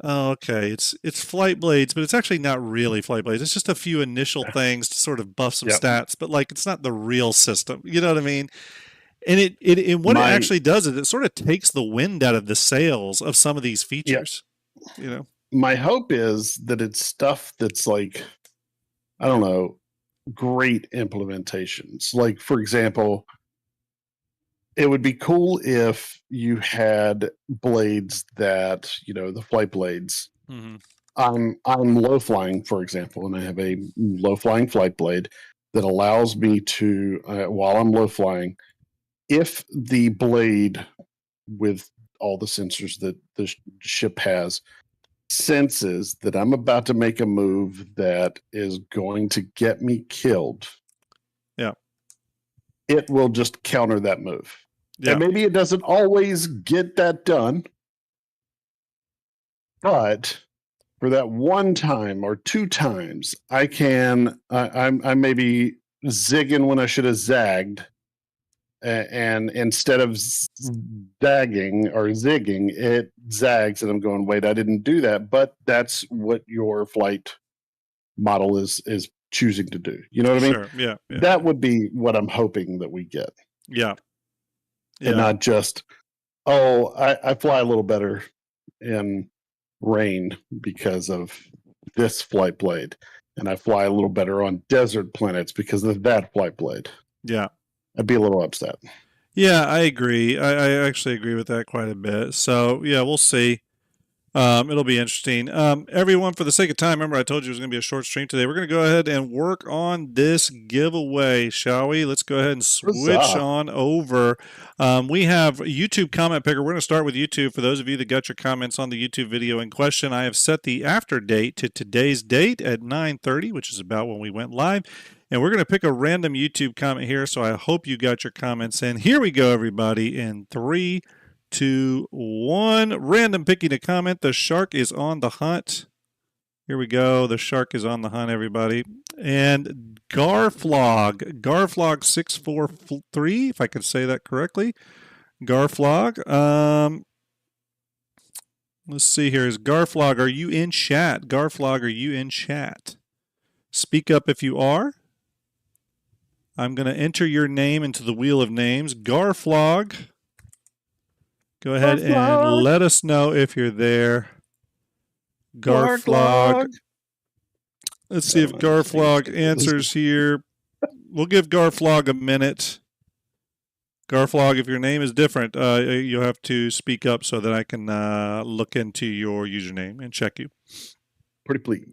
oh, okay, it's flight blades, but it's actually not really flight blades. It's just a few initial things to sort of buff some stats, but like it's not the real system. You know what I mean? And it actually does is it sort of takes the wind out of the sails of some of these features. You know, my hope is that it's stuff that's like, I don't know, great implementations. Like, for example, it would be cool if you had blades that, the flight blades. Mm-hmm. I'm low flying, for example, and I have a low flying flight blade that allows me to, while I'm low flying, if the blade with all the sensors that the ship has senses that I'm about to make a move that is going to get me killed, it will just counter that move. And maybe it doesn't always get that done, but for that one time or two times, I can, I may be zigging when I should have zagged. And instead of zagging or zigging, it zags, and I'm going, wait, I didn't do that. But that's what your flight model is choosing to do. You know what I mean? Sure. Yeah. That would be what I'm hoping that we get. Yeah. And not just, I fly a little better in rain because of this flight blade, and I fly a little better on desert planets because of that flight blade. Yeah. I'd be a little upset. Yeah, I agree. I actually agree with that quite a bit. So, yeah, we'll see. It'll be interesting. Everyone, for the sake of time, remember I told you it was going to be a short stream today. We're going to go ahead and work on this giveaway, shall we? Let's go ahead and switch on over. We have YouTube comment picker. We're going to start with YouTube. For those of you that got your comments on the YouTube video in question, I have set the after date to today's date at 9:30, which is about when we went live. And we're going to pick a random YouTube comment here, so I hope you got your comments in. Here we go, everybody, in 3, 2, 1. Random picking a comment. The shark is on the hunt. Here we go. The shark is on the hunt, everybody. And Garflog643, if I could say that correctly. Garflog. Let's see here. Is Garflog, are you in chat? Garflog, are you in chat? Speak up if you are. I'm going to enter your name into the wheel of names. Garflog. Go ahead and let us know if you're there. Garflog. Let's see if Garflog answers here. We'll give Garflog a minute. Garflog, if your name is different, you'll have to speak up so that I can look into your username and check you. Pretty please.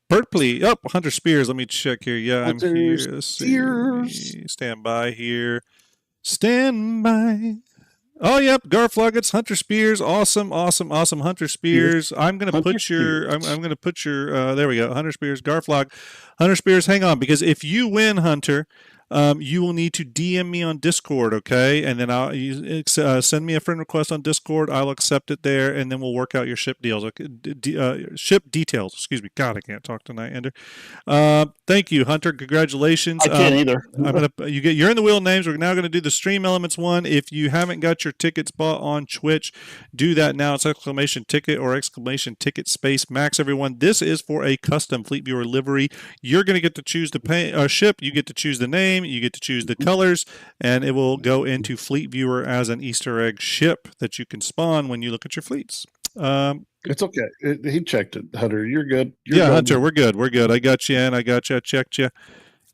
Perfectly. Oh, Hunter Spears. Let me check here. Yeah, I'm here. Let's see. Stand by here. Stand by. Oh, yep. Garflog. It's Hunter Spears. Awesome. Hunter Spears. I'm gonna put your. I'm gonna put your. There we go. Hunter Spears. Garflog. Hunter Spears. Hang on, because if you win, Hunter, you will need to DM me on Discord, okay? And then I'll send me a friend request on Discord. I'll accept it there, and then we'll work out your ship deals. Okay? Ship details. Excuse me. God, I can't talk tonight, Ender. Thank you, Hunter. Congratulations. I can't either. You're in the wheel of names. We're now going to do the Stream Elements one. If you haven't got your tickets bought on Twitch, do that now. It's exclamation ticket or exclamation ticket space max. Everyone, this is for a custom Fleetviewer livery. You're going to get to choose the ship. You get to choose the name. You get to choose the colors, and it will go into Fleetviewer as an Easter egg ship that you can spawn when you look at your fleets. It's okay. He checked it, Hunter. You're good. Hunter, we're good. We're good. I got you in. I checked you.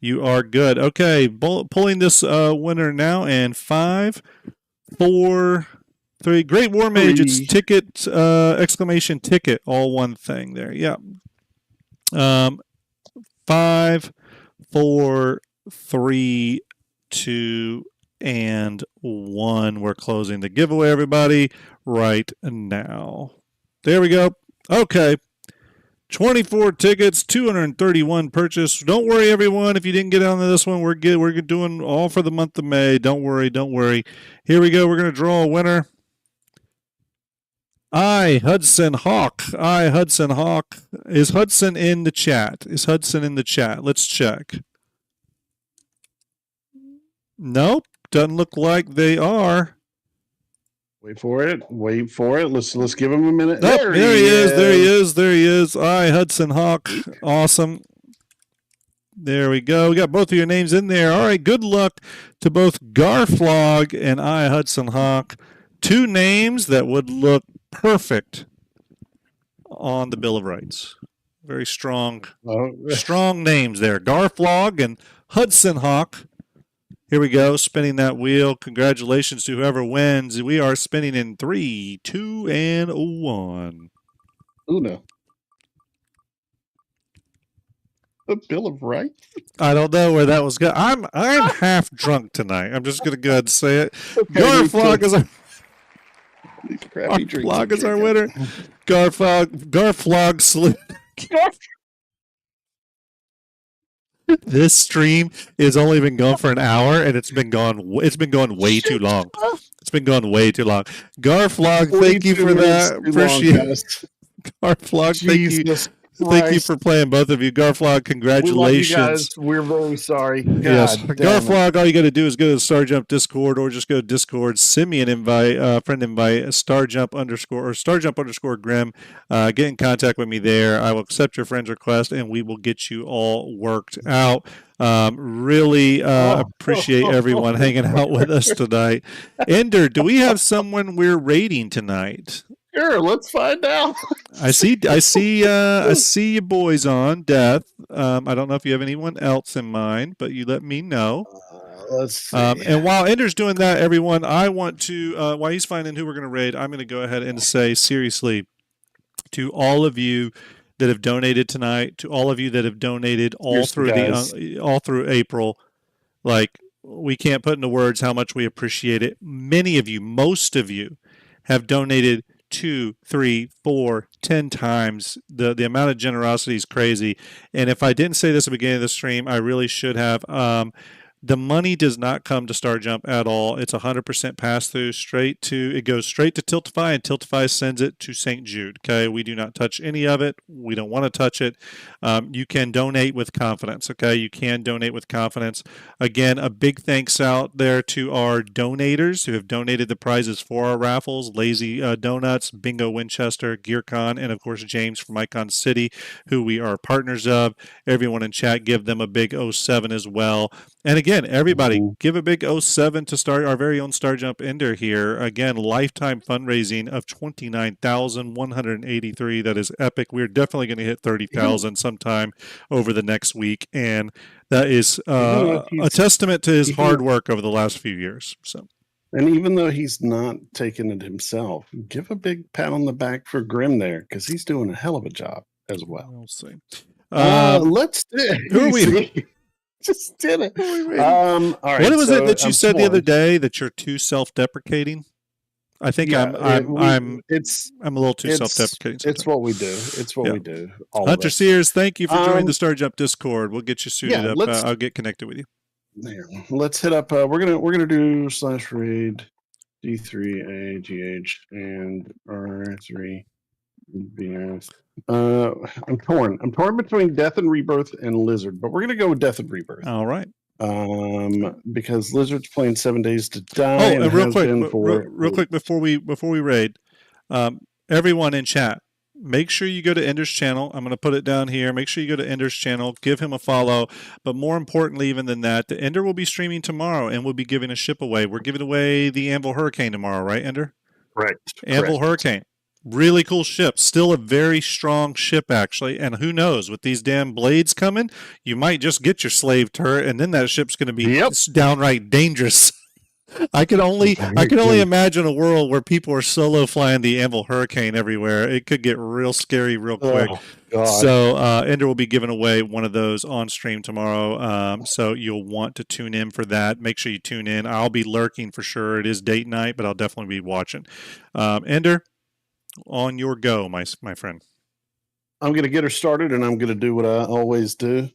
You are good. Okay, pulling this winner now, and 5, 4, 3. Great War Mage. It's ticket exclamation ticket. All one thing there. Yeah. 5, 4, 3, 2, We're closing the giveaway, everybody, right now. There we go. Okay. 24 tickets, 231 purchase. Don't worry, everyone. If you didn't get on this one, we're good. We're doing all for the month of May. Don't worry. Don't worry. Here we go. We're going to draw a winner. Hudson Hawk. Hudson Hawk. Is Hudson in the chat? Is Hudson in the chat? Let's check. Nope. Doesn't look like they are. Wait for it. Wait for it. Let's give him a minute. Oh, there he is. There he is. There he is. Hudson Hawk. Awesome. There we go. We got both of your names in there. All right. Good luck to both Garflog and Hudson Hawk. Two names that would look perfect on the Bill of Rights. Very strong, strong names there. Garflog and Hudson Hawk. Here we go, spinning that wheel. Congratulations to whoever wins. We are spinning in 3, 2, and 1. Uno. The Bill of Rights? I don't know where that was going. I'm half drunk tonight. I'm just going to go ahead and say it. Okay, Garflog is our winner. Garflog salute. This stream has only been going for an hour, and it's been going way too long. It's been going way too long. Garflog, thank you for that. Appreciate it. Garflog, thank you for playing, both of you. Garflog, congratulations. We love you guys. We're very sorry. Yes, Garflog, all you got to do is go to the Starjump Discord, or just go to Discord, send me an invite, friend invite, Starjump_Grim. Get in contact with me there. I will accept your friend's request, and we will get you all worked out. Really appreciate everyone hanging out with us tonight. Ender, do we have someone we're rating tonight? Sure, let's find out. I see you boys on Death. I don't know if you have anyone else in mind, but you let me know. Let's see. And while Ender's doing that, everyone, I want to, while he's finding who we're going to raid, I'm going to go ahead and say seriously to all of you that have donated tonight, to all of you that have donated all through April, like, we can't put into words how much we appreciate it. Many of you, most of you, have donated 2, 3, 4, 10 times. The amount of generosity is crazy. And if I didn't say this at the beginning of the stream, I really should have. The money does not come to Starjump at all. It's 100% pass through it goes straight to Tiltify, and Tiltify sends it to St. Jude. Okay, we do not touch any of it. We don't want to touch it. You can donate with confidence. Okay, you can donate with confidence. Again, a big thanks out there to our donators who have donated the prizes for our raffles: Lazy Donuts, Bingo Winchester, GearCon, and of course James from Icon City, who we are partners of. Everyone in chat, give them a big 07 as well. And again, everybody, give a big 07 to start our very own Starjump Ender here. Again, lifetime fundraising of $29,183. That is epic. We're definitely going to hit 30,000 sometime over the next week, and that is a testament to his hard work over the last few years. So, and even though he's not taking it himself, give a big pat on the back for Grim there, because he's doing a hell of a job as well. We'll see. Let's who are we? Just did it. All right. What was it that you said the other day, that you're too self-deprecating? I think I'm a little too self-deprecating. It's what we do. It's what we do. Hunter Sears, thank you for joining the Starjump Discord. We'll get you suited up. I'll get connected with you. There. Let's hit up. We're gonna do /raid D3AGH and R3 BS. I'm torn between Death and Rebirth and Lizard, but we're gonna go with Death and Rebirth. All right. Because Lizard's playing 7 Days to Die. Oh, and real quick before we raid, everyone in chat, make sure you go to Ender's channel. I'm going to put it down here. Make sure you go to Ender's channel, give him a follow. But more importantly, even than that, the Ender will be streaming tomorrow, and we'll be giving a ship away. We're giving away the Anvil Hurricane tomorrow, right, Ender? Correct. Anvil Hurricane. Really cool ship. Still a very strong ship, actually. And who knows, with these damn blades coming, you might just get your slave turret, and then that ship's going to be downright dangerous. I can only imagine a world where people are solo flying the Anvil Hurricane everywhere. It could get real scary real quick. Oh, God. So Ender will be giving away one of those on stream tomorrow. So you'll want to tune in for that. Make sure you tune in. I'll be lurking for sure. It is date night, but I'll definitely be watching. Ender, on your go, my friend. I'm going to get her started, and I'm going to do what I always do.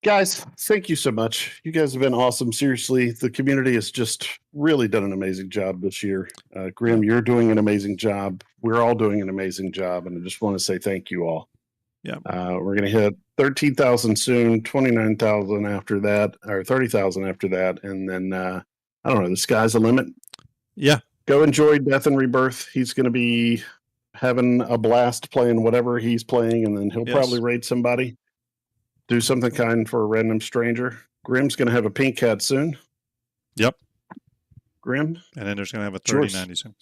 Guys, thank you so much. You guys have been awesome. Seriously, the community has just really done an amazing job this year. Grim, you're doing an amazing job. We're all doing an amazing job, and I just want to say thank you all. Yeah. We're going to hit 13,000 soon, 29,000 after that, or 30,000 after that, and then I don't know. The sky's the limit. Yeah. Go enjoy Death and Rebirth. He's going to be having a blast playing whatever he's playing, and then he'll probably raid somebody. Do something kind for a random stranger. Grim's going to have a pink cat soon. Yep. Grim. And Ender's going to have a 3090 soon.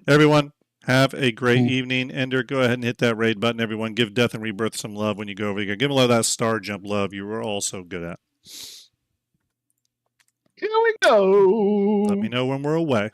Everyone, have a great evening. Ender, go ahead and hit that raid button. Everyone, give Death and Rebirth some love when you go over there. Give them a lot of that Starjump love you were all so good at. Here we go. Let me know when we're away.